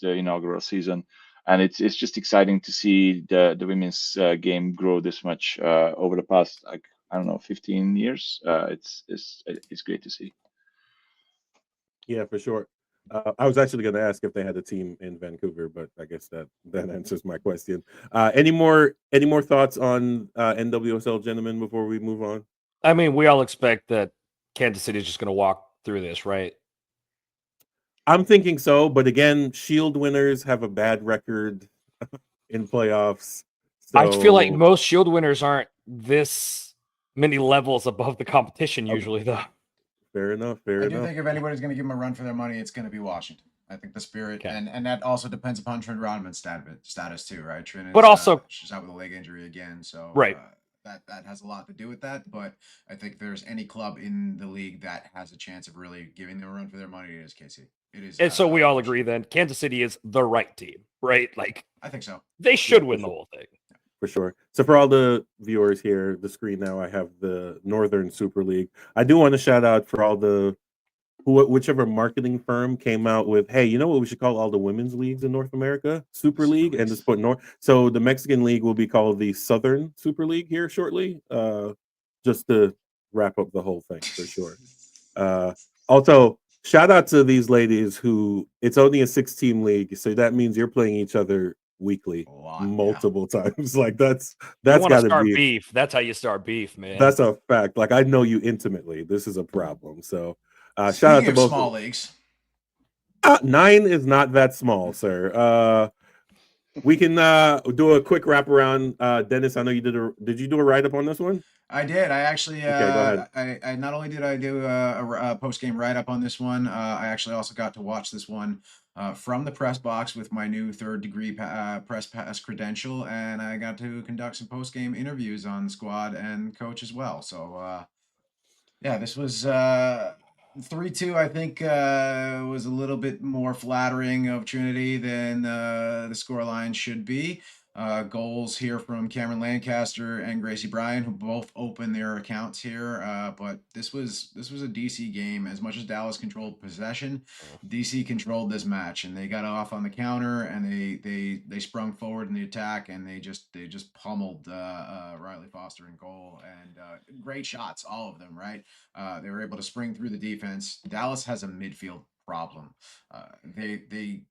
inaugural season, and it's just exciting to see the women's game grow this much over the past, like, I don't know, 15 years. It's great to see. Yeah, for sure. I was actually going to ask if they had a team in Vancouver, but I guess that answers my question. Any more thoughts on NWSL, gentlemen, before we move on? I mean, we all expect that Kansas City is just going to walk through this, right? I'm thinking so, but again, Shield winners have a bad record in playoffs. So I feel like most Shield winners aren't this many levels above the competition usually, though. Fair enough. I do think if anybody's going to give them a run for their money, it's going to be Washington. I think the Spirit, Okay. and that also depends upon Trin Rodman's status too, right? Trin is, But also- she's out with a leg injury again, so Right. That has a lot to do with that. But I think if there's any club in the league that has a chance of really giving them a run for their money, it is KC. It is. And so we all Washington. agree then Kansas City is the right team, right? Like, I think so. they should Yeah, win for the sure. whole thing. For sure. So for all the viewers here, the screen now, I have the Northern Super League. I do want to shout out for all the whichever marketing firm came out with, hey, you know what we should call all the women's leagues in North America? Super League, and just put North. So the Mexican League will be called the Southern Super League here shortly. Just to wrap up the whole thing for sure. Also, shout out to these ladies who it's only a 6-team league, so that means you're playing each other weekly multiple times. Like that's got to start be beef. That's how you start beef, man. That's a fact. Like I know you intimately. This is a problem. So shout out to both small leagues. 9 is not that small, sir. We can do a quick wraparound. Dennis, I know you did you do a write-up on this one? I did. I actually, Okay, go ahead. I not only did I do a post-game write-up on this one, I actually also got to watch this one from the press box with my new third-degree press pass credential, and I got to conduct some post-game interviews on the squad and coach as well. So, yeah, this was 3-2. I think was a little bit more flattering of Trinity than the scoreline should be. Goals here from Cameron Lancaster and Gracie Bryan, who both opened their accounts here. But this was a DC game. As much as Dallas controlled possession, DC controlled this match, and they got off on the counter, and they sprung forward in the attack, and they just pummeled Riley Foster in goal, and great shots, all of them. Right, they were able to spring through the defense. Dallas has a midfield problem. They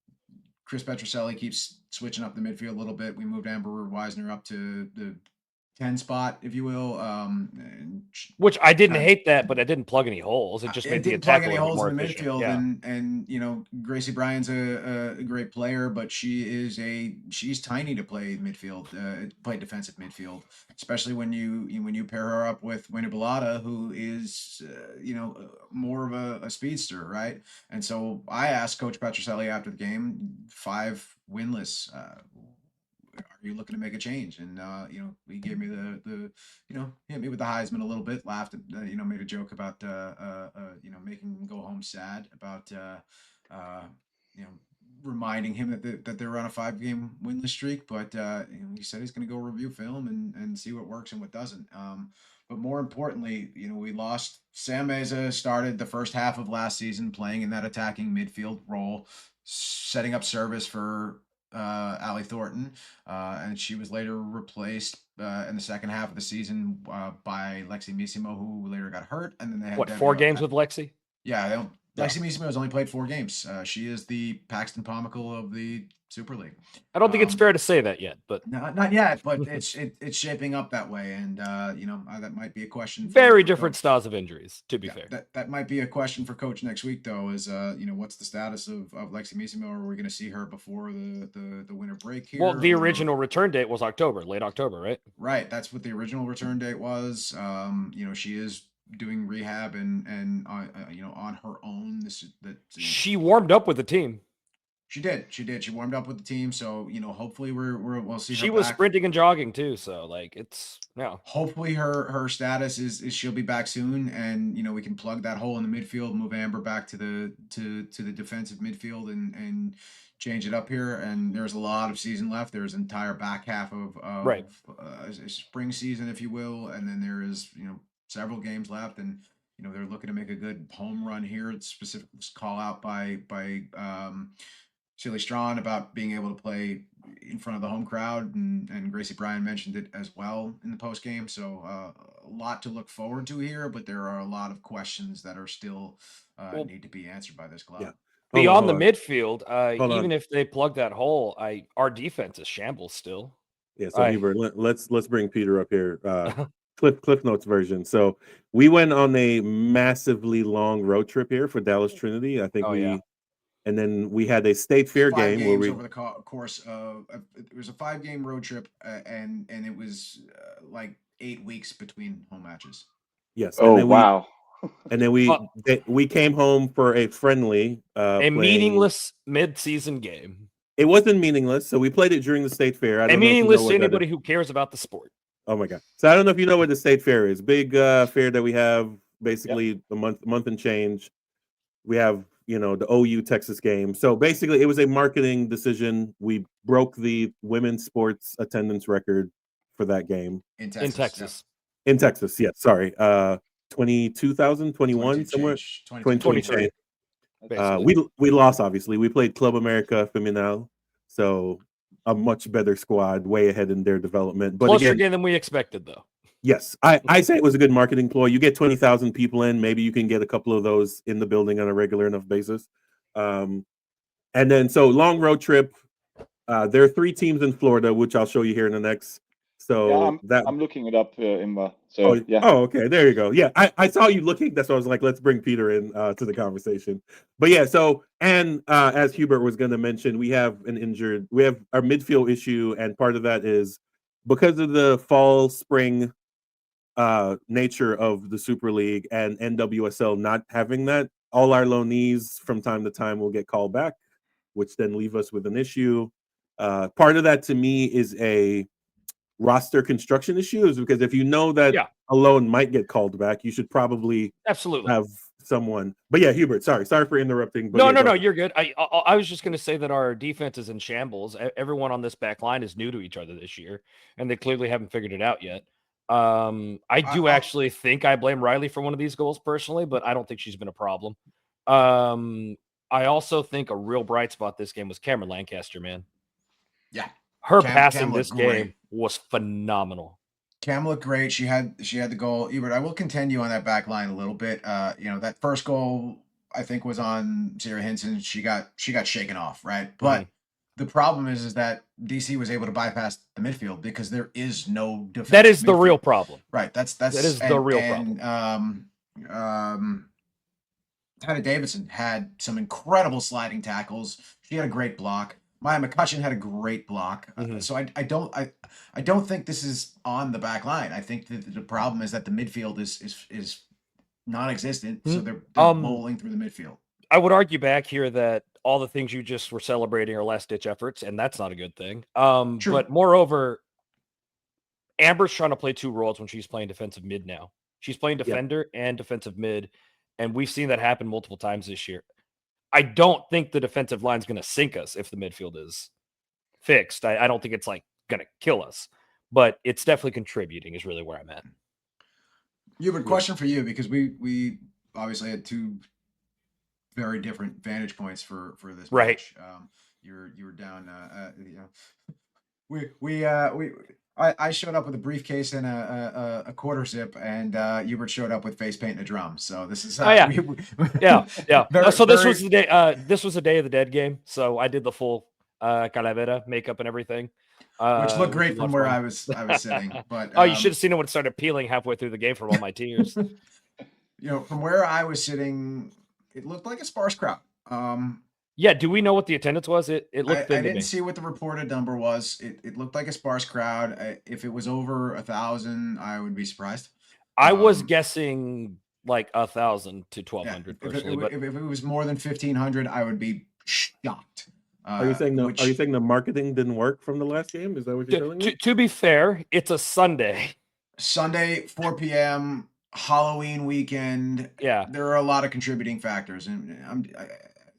Chris Petroselli keeps switching up the midfield a little bit. We moved Amber Weisner up to the 10 spot, if you will. Which I didn't hate that, but I didn't plug any holes. It just made the attack plug any holes in the efficient. midfield. Yeah. And you know, Gracie Bryan's a great player, but she's tiny to play midfield, play defensive midfield, especially when you pair her up with Winnie Bellata, who is more of a speedster, right? And so I asked Coach Petroselli after the game, 5 winless. Are you looking to make a change? And he gave me the hit me with the Heisman a little bit, laughed at made a joke about making him go home sad about reminding him that they were on a 5-game winless streak, but he said he's going to go review film and see what works and what doesn't. But more importantly, we lost. Sam Meza started the first half of last season playing in that attacking midfield role, setting up service for Allie Thornton, and she was later replaced in the second half of the season by Lexi Missimo, who later got hurt, and then they had 4 games with Lexi? Yeah, Lexi Missimo has only played 4 games. She is the Paxton Pomical of the Super League. I don't think it's fair to say that yet, but not yet. But it's shaping up that way, and that might be a question. Very different styles of injuries, to be fair. That might be a question for Coach next week, though. Is what's the status of Lexi Missimo? Are we going to see her before the winter break here? Well, the original return date was late October, right? Right, that's what the original return date was. She is doing rehab and on her own. She warmed up with the team. She did. She did. She warmed up with the team, so hopefully we'll see her She was back. sprinting and jogging too, so like it's Hopefully her status is she'll be back soon, and we can plug that hole in the midfield, move Amber back to the defensive midfield, and change it up here. And there's a lot of season left. There's an entire back half of Right. Spring season, if you will, and then there is several games left, and they're looking to make a good home run here. It's specifically call out by Silly Strawn about being able to play in front of the home crowd, and Gracie Bryan mentioned it as well in the post game. So a lot to look forward to here, but there are a lot of questions that are still need to be answered by this club. Yeah. beyond hold the on. midfield. Hold Even on. if they plug that hole, our defense is shambles still. Yeah, so Aye. Hubert, let's bring Peter up here. Cliff Notes version. So we went on a massively long road trip here for Dallas Trinity. I think and then we had a state fair 5 game where games we over the course of it was a 5-game road trip, and it was like 8 weeks between home matches. yes. Oh, and then wow. and then we came home for a friendly a playing, meaningless mid-season game. It wasn't meaningless, so we played it during the state fair. I don't know if you Meaningless know to what that anybody is. who cares about the sport. Oh my god! So I don't know if you know what the state fair is. Big fair that we have basically a month and change. We have the OU Texas game. So basically, it was a marketing decision. We broke the women's sports attendance record for that game In Texas. In Texas. In Texas, yes. Sorry, 22,000, 21 somewhere. 23. change. Basically. We lost, obviously. We played Club America Feminal, so a much better squad, way ahead in their development. But Closer again, game than we expected, though. yes, I say it was a good marketing ploy. You get 20,000 people in, maybe you can get a couple of those in the building on a regular enough basis. And then so long road trip. There are 3 teams in Florida, which I'll show you here in the next. So I'm looking it up, Imba. So yeah. Oh, okay. There you go. Yeah, I saw you looking. That's why I was like, let's bring Peter in to the conversation. But yeah, so and as Hubert was going to mention, we have our midfield issue, and part of that is because of the fall spring nature of the Super League and NWSL not having that. All our loanees from time to time will get called back, which then leave us with an issue. Part of that to me is a roster construction issues, because if you know that a loan might get called back, you should probably absolutely have someone. But yeah, Hubert, sorry for interrupting. But no, you're good. I was just going to say that our defense is in shambles. Everyone on this back line is new to each other this year, and they clearly haven't figured it out yet. I do actually think I blame Riley for one of these goals personally, but I don't think she's been a problem. I also think a real bright spot this game was Cameron Lancaster, man. Yeah. Her passing this game was phenomenal. Cam looked great. She had the goal. Hubert, I will contend you on that back line a little bit. That first goal I think was on Sarah Hinson. She got shaken off, right? But the problem is that DC was able to bypass the midfield because there is no defense. That is the real problem. Right. That is the real problem. Hannah Davidson had some incredible sliding tackles. She had a great block. Maya McCutcheon had a great block. So I don't think this is on the back line. I think that the problem is that the midfield is non-existent. So they're bowling through the midfield. I would argue back here that all the things you just were celebrating are last-ditch efforts, and that's not a good thing. True. But moreover, Amber's trying to play 2 roles when she's playing defensive mid now. She's playing defender and defensive mid, and we've seen that happen multiple times this year. I don't think the defensive line is going to sink us if the midfield is fixed. I don't think it's going to kill us, but it's definitely contributing is really where I'm at. Hubert, question for you, because we obviously had 2 very different vantage points for this match. You were down. I showed up with a briefcase and a quarter zip, and Hubert showed up with face paint and a drum. So this is yeah. So this was the day. This was a Day of the Dead game. So I did the full calavera makeup and everything, which looked great from where I was sitting. But you should have seen it when it started peeling halfway through the game from all my tears. From where I was sitting, it looked like a sparse crowd. Yeah, do we know what the attendance was? It looked I didn't see what the reported number was. It looked like a sparse crowd. If it was over 1,000, I would be surprised. I was guessing like 1,000 to 1,200 personally. If it was more than 1,500, I would be shocked. Are you saying which the marketing didn't work from the last game? Is that what you're telling me? To be fair, it's a Sunday. Sunday, 4 p.m., Halloween weekend. Yeah. There are a lot of contributing factors, and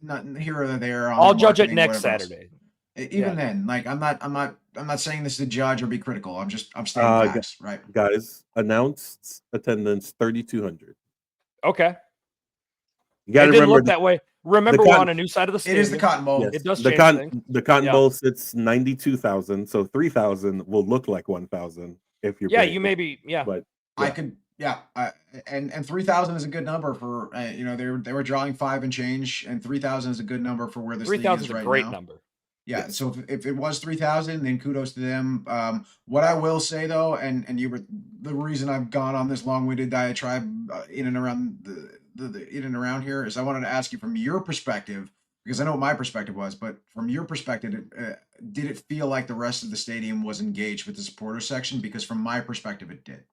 not here or there. On I'll the judge it marketing, next whatever else. Saturday. Even Yeah. then, like I'm not saying this to judge or be critical. I'm stating facts, right? Guys, announced attendance 3,200. Okay. You got It to didn't remember look that way. Remember, we're on a new side of the It stadium. is the Cotton Bowl. Yes. It does the change things. The Cotton Yeah. Bowl sits 92,000, so 3,000 will look like 1,000 if you're. Yeah, paying. you maybe. Yeah. But I could, yeah, and 3,000 is a good number for you know they were drawing 5 and change, and 3,000 is a good number for where this league 3,000 is is a right great now. number. Yeah, Yes. so if it was 3,000, then kudos to them. What I will say though, and you were the reason I've gone on this long-winded diatribe in and around the in and around here is I wanted to ask you from your perspective, because I know what my perspective was, but from your perspective, did it feel like the rest of the stadium was engaged with the supporter section? Because from my perspective, it did.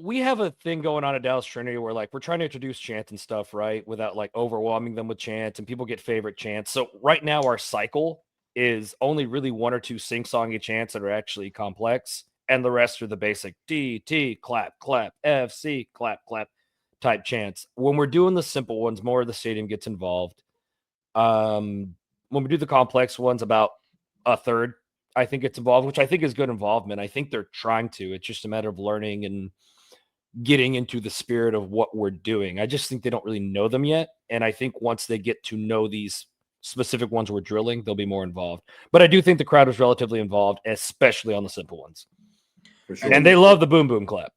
We have a thing going on at Dallas Trinity where like we're trying to introduce chants and stuff, right? Without like overwhelming them with chants, and people get favorite chants. So right now our cycle is only really 1 or 2 sing-songy chants that are actually complex, and the rest are the basic D, T, clap, clap, F, C, clap, clap type chants. When we're doing the simple ones, more of the stadium gets involved. When we do the complex ones, about a third I think it's involved, which I think is good involvement. I think they're trying to. It's just a matter of learning and getting into the spirit of what we're doing. I just think they don't really know them yet. And I think once they get to know these specific ones we're drilling, they'll be more involved. But I do think the crowd was relatively involved, especially on the simple ones. For sure. And they love the boom boom clap.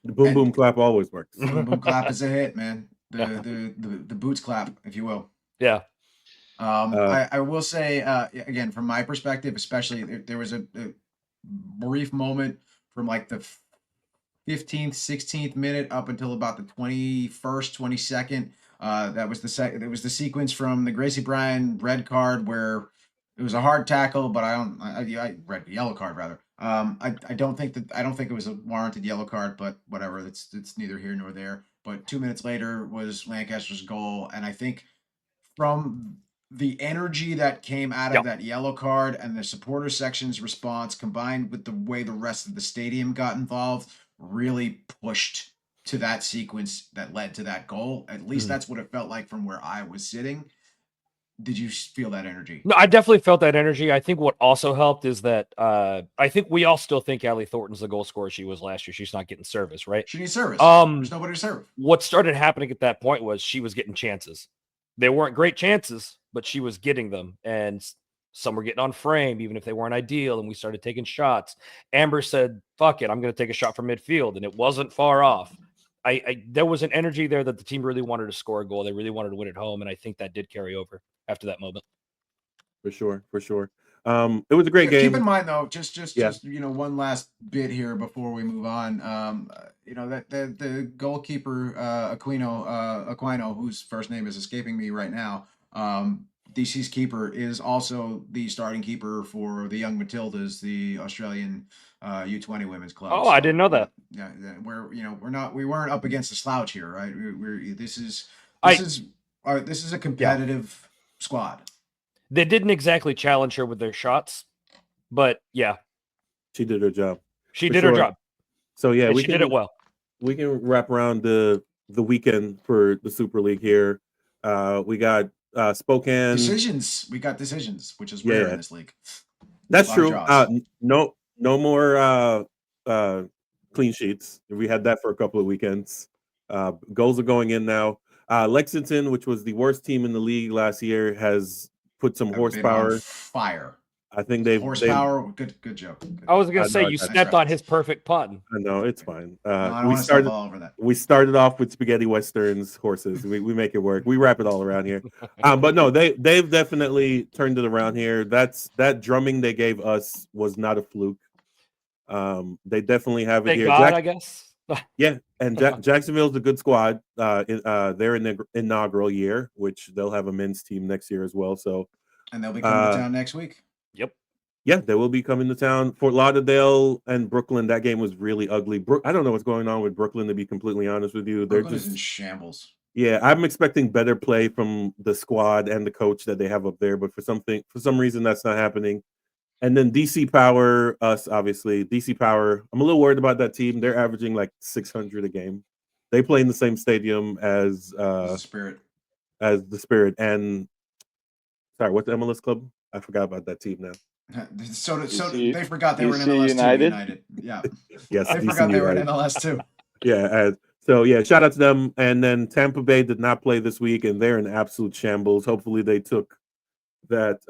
The boom boom clap always works. Boom boom clap is a hit, man. The boots clap, if you will. Yeah. I will say again, from my perspective, especially there was a brief moment from like the 15th, 16th minute up until about the 21st, 22nd. That was the sequence from the Gracie Bryan red card where it was a hard tackle, but I read yellow card rather. I don't think it was a warranted yellow card, but whatever. It's neither here nor there. But 2 minutes later was Lancaster's goal, and I think from the energy that came out of that yellow card and the supporter section's response combined with the way the rest of the stadium got involved really pushed to that sequence that led to that goal. At least that's what it felt like from where I was sitting. Did you feel that energy? No, I definitely felt that energy. I think what also helped is that I think we all still think Allie Thornton's the goal scorer she was last year. She's not getting service, right? She needs service. There's nobody to serve. What started happening at that point was she was getting chances. They weren't great chances, but she was getting them. And some were getting on frame, even if they weren't ideal. And we started taking shots. Amber said, fuck it, I'm going to take a shot from midfield. And it wasn't far off. There was an energy there that the team really wanted to score a goal. They really wanted to win at home. And I think that did carry over after that moment. For sure. It was a great game. Keep in mind though, just one last bit here before we move on. That the goalkeeper Aquino, whose first name is escaping me right now, DC's keeper is also the starting keeper for the Young Matildas, the Australian U20 women's club. Oh, I didn't know that. Yeah, we weren't up against a slouch here, right? This is a competitive squad. They didn't exactly challenge her with their shots, but yeah, she did her job. She did her job. So yeah, she did it well. We can wrap around the weekend for the Super League here. We got Spokane decisions. We got decisions, which is rare in this league. That's true. No more clean sheets. We had that for a couple of weekends. Goals are going in now. Lexington, which was the worst team in the league last year, has put some horsepower. Fire. I think they've horsepower. Good joke. I was gonna say you stepped on his perfect pun. I know it's fine. We started off with spaghetti westerns, horses. We make it work. We wrap it all around here. But no, they've definitely turned it around here. That drumming they gave us was not a fluke. They definitely have it Thank here. God, I guess. Yeah, and Jacksonville's a good squad. They're in the inaugural year, which they'll have a men's team next year as well. So, and they'll be coming to town next week. Yep. Yeah, they will be coming to town. Fort Lauderdale and Brooklyn. That game was really ugly. I don't know what's going on with Brooklyn. To be completely honest with you, Brooklyn is in shambles. Yeah, I'm expecting better play from the squad and the coach that they have up there, but for some reason that's not happening. And then DC Power, us obviously. DC Power, I'm a little worried about that team. They're averaging like 600 a game. They play in the same stadium This is the Spirit. as the Spirit and sorry, what's the MLS club? I forgot about that team now. So DC they forgot they were in DC MLS United? too. United. Yeah. Yes, They DC forgot they were in United. MLS too. Yeah, so yeah, shout out to them. And then Tampa Bay did not play this week, and they're in absolute shambles. Hopefully, they took that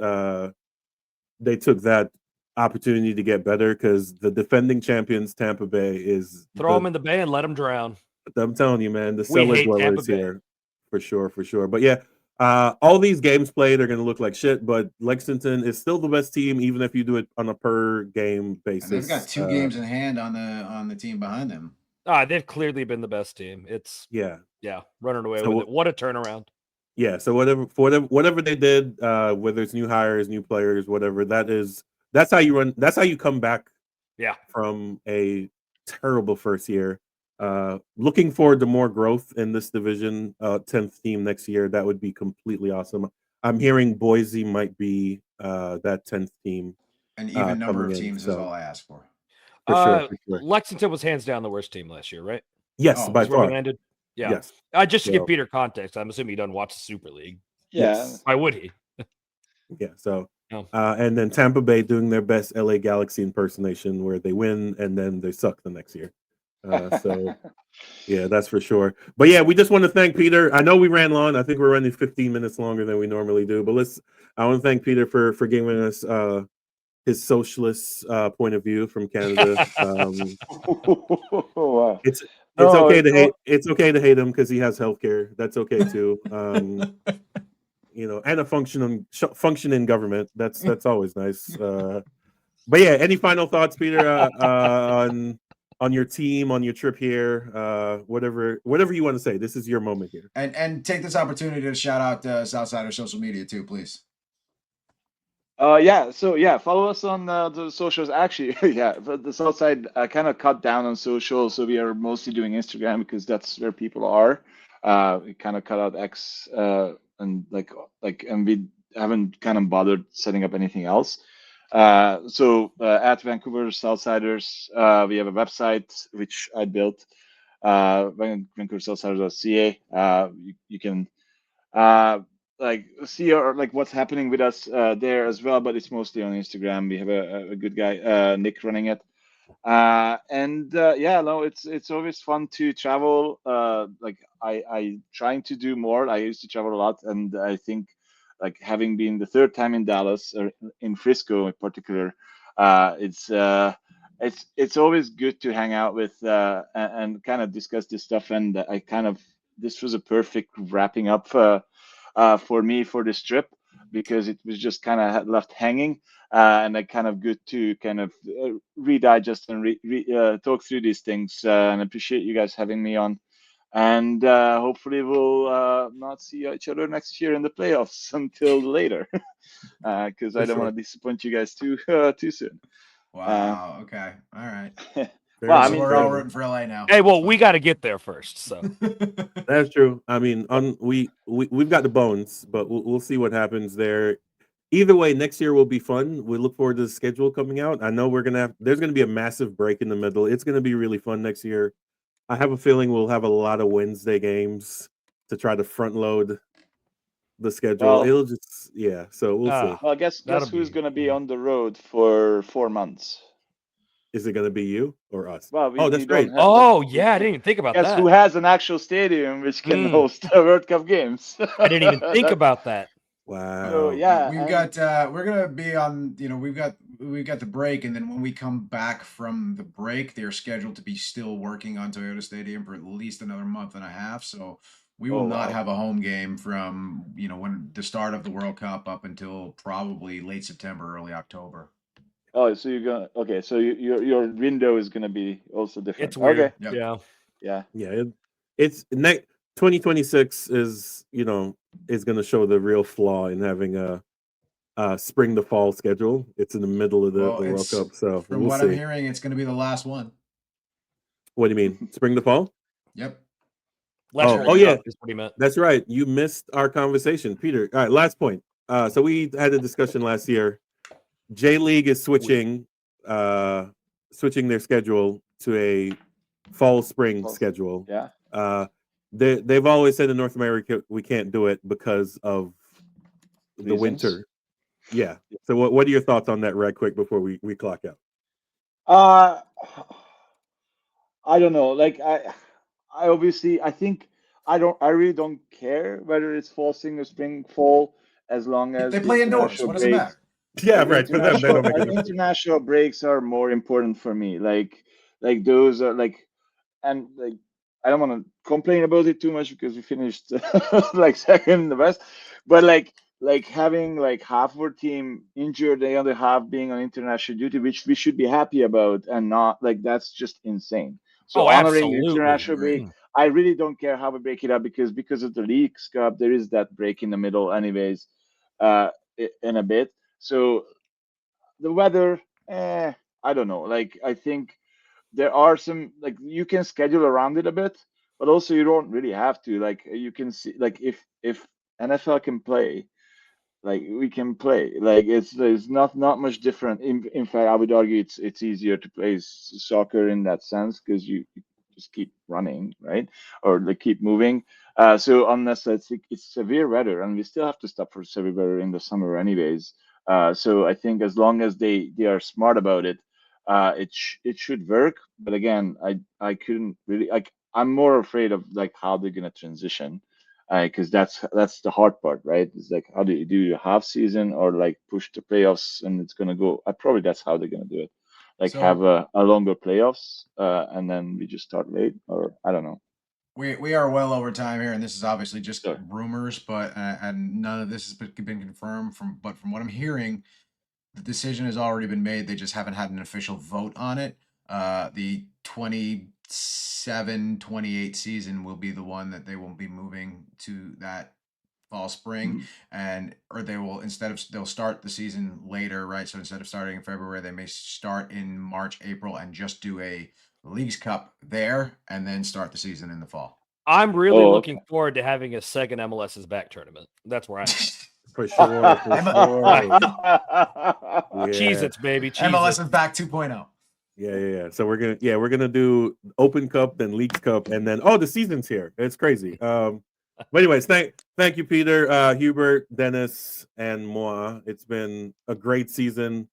opportunity to get better because the defending champions Tampa Bay is. Throw them in the bay and let them drown. I'm telling you, man, the We cellar hate Tampa dwellers Bay. here, for sure. But yeah, all these games played are going to look like shit. But Lexington is still the best team, even if you do it on a per game basis. And they've got 2 games in hand on the team behind them. They've clearly been the best team. It's yeah, running away So- with it. What a turnaround. yeah. So whatever they did, whether it's new hires, new players, whatever, that's how you run. That's how you come back. Yeah. From a terrible first year. Looking forward to more growth in this division. 10th team next year. That would be completely awesome. I'm hearing Boise might be that 10th team. An even number of coming in, teams is so- all I ask for. For sure. Lexington was hands down the worst team last year, right? Yes, Oh, by That's where we far. landed. Yeah. Yes. Just to So- give Peter context, I'm assuming he doesn't watch the Super League. Yeah. Yes. Why would he? Yeah. So, Oh. and then Tampa Bay doing their best LA Galaxy impersonation, where they win and then they suck the next year. So. Yeah, that's for sure. But yeah, we just want to thank Peter. I know we ran long. I think we're running 15 minutes longer than we normally do. But I want to thank Peter for giving us his socialist point of view from Canada. Wow. It's No, okay to it's hate. It's okay to hate him because he has healthcare. That's okay too. And a functioning government. That's always nice. But yeah, any final thoughts, Peter, on your team, on your trip here, whatever you want to say. This is your moment here. And take this opportunity to shout out Southsider social media too, please. Follow us on the socials. Actually, but the Southside kind of cut down on social, so we are mostly doing Instagram because that's where people are. We kind of cut out X and and we haven't kind of bothered setting up anything else. So at Vancouver Southsiders, we have a website which I built, VancouverSouthsiders.ca. You can see what's happening with us there as well, but it's mostly on Instagram. We have a good guy, Nick, running it. It's always fun to travel. I trying to do more. I used to travel a lot, and I think having been the third time in Dallas or in Frisco in particular, it's always good to hang out with and kind of discuss this stuff. And this was a perfect wrapping up for me for this trip because it was just kind of left hanging. And kind of good to kind of redigest and talk through these things. And appreciate you guys having me on. And hopefully we'll not see each other next year in the playoffs until later, because I don't want to disappoint you guys too soon. Wow. Okay. All right. Well, I So mean, we're all rooting for LA now. Hey, well, we got to get there first. So That's true. I mean, we've got the bones, but we'll see what happens there. Either way, next year will be fun. We look forward to the schedule coming out. I know there's going to be a massive break in the middle. It's going to be really fun next year. I have a feeling we'll have a lot of Wednesday games to try to front load the schedule. Well, It'll just so we'll see. Well, guess who's going to be on the road for 4 months? Is it going to be you or us? Well, that's great. I didn't even think about guess that. who has an actual stadium which can host World Cup games? I didn't even think about that. Wow. So, yeah, we've got we're gonna be on. We've got the break, and then when we come back from the break, they're scheduled to be still working on Toyota Stadium for at least another month and a half. So we will not have a home game from when the start of the World Cup up until probably late September, early October. Oh, so you're gonna so your window is gonna be also different. It's weird. Okay. Yep. Yeah. It's next 2026 is is going to show the real flaw in having a spring to fall schedule. It's in the middle of the World Cup, so from we'll what see. I'm hearing, it's going to be the last one. What do you mean, spring to fall? Yep. Less Oh, World yeah. Cup is what he meant. That's right. You missed our conversation, Peter. All right, last point. So we had a discussion last year. J League is switching their schedule to a fall spring Fall- schedule. Yeah. They've always said in North America we can't do it because of the Reasons. winter. Yeah. So what are your thoughts on that, right quick, before we clock out? I don't know. Like I obviously I think I really don't care whether it's fall, spring, fall, as long as They the play indoors. international What does it breaks. matter? Yeah, The right. For them, they don't make a difference. international breaks are more important for me. Like those are and I don't want to complain about it too much because we finished like second in the West, but like having like half our team injured, the other half being on international duty, which we should be happy about, and not like that's just insane. So Oh, honoring the absolutely. international Agree. break, I really don't care how we break it up because of the Leagues Cup, there is that break in the middle, anyways, in a bit. So the weather, I don't know. Like I think there are some like you can schedule around it a bit, but also you don't really have to. Like you can see like if NFL can play, like we can play. Like it's not much different. In fact, I would argue it's easier to play soccer in that sense because you just keep running, right? Or like keep moving. So unless it's severe weather, and we still have to stop for severe weather in the summer anyways. So I think as long as they are smart about it, it should work. But again, I couldn't really like. I'm more afraid of like how they're gonna transition, because that's the hard part, right? It's like how do you do a half season or like push the playoffs, and it's gonna go. Probably that's how they're gonna do it, like So- have a longer playoffs, and then we just start late, or I don't know. We are well over time here, and this is obviously just Sure. rumors, but and none of this has been confirmed. From what I'm hearing, the decision has already been made. They just haven't had an official vote on it. The 27-28 season will be the one that they will be moving to that fall spring, and or they will they'll start the season later, right? So instead of starting in February, they may start in March, April, and just do a Leagues Cup there, and then start the season in the fall. I'm really Oh, looking okay. forward to having a second MLS is back tournament. That's where I am. For sure. For sure. Cheez-Its, baby. MLS Cheez-Its. is back 2.0. Yeah. So we're gonna do Open Cup, then Leagues Cup, and then the season's here. It's crazy. But anyways, thank you, Peter, Hubert, Dennis, and moi. It's been a great season.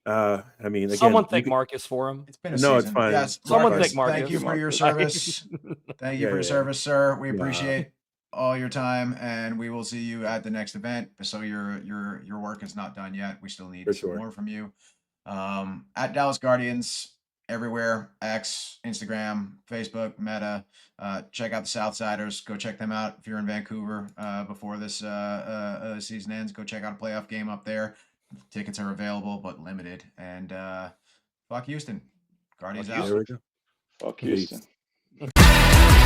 I mean, again, Someone thank Marcus for him. It's been a No, season. it's fine. Yes, Someone Marcus, thank Marcus. thank you for your Marcus. service. Thank you for your Yeah. service, sir. We Nah. appreciate all your time, and we will see you at the next event. So your work is not done yet. We still need For some sure. more from you. At Dallas Guardians everywhere: X, Instagram, Facebook, Meta. Check out the Southsiders. Go check them out if you're in Vancouver before this season ends. Go check out a playoff game up there. Tickets are available but limited. And fuck Houston. Guardians Fuck out. There we go. Fuck Peace. Houston.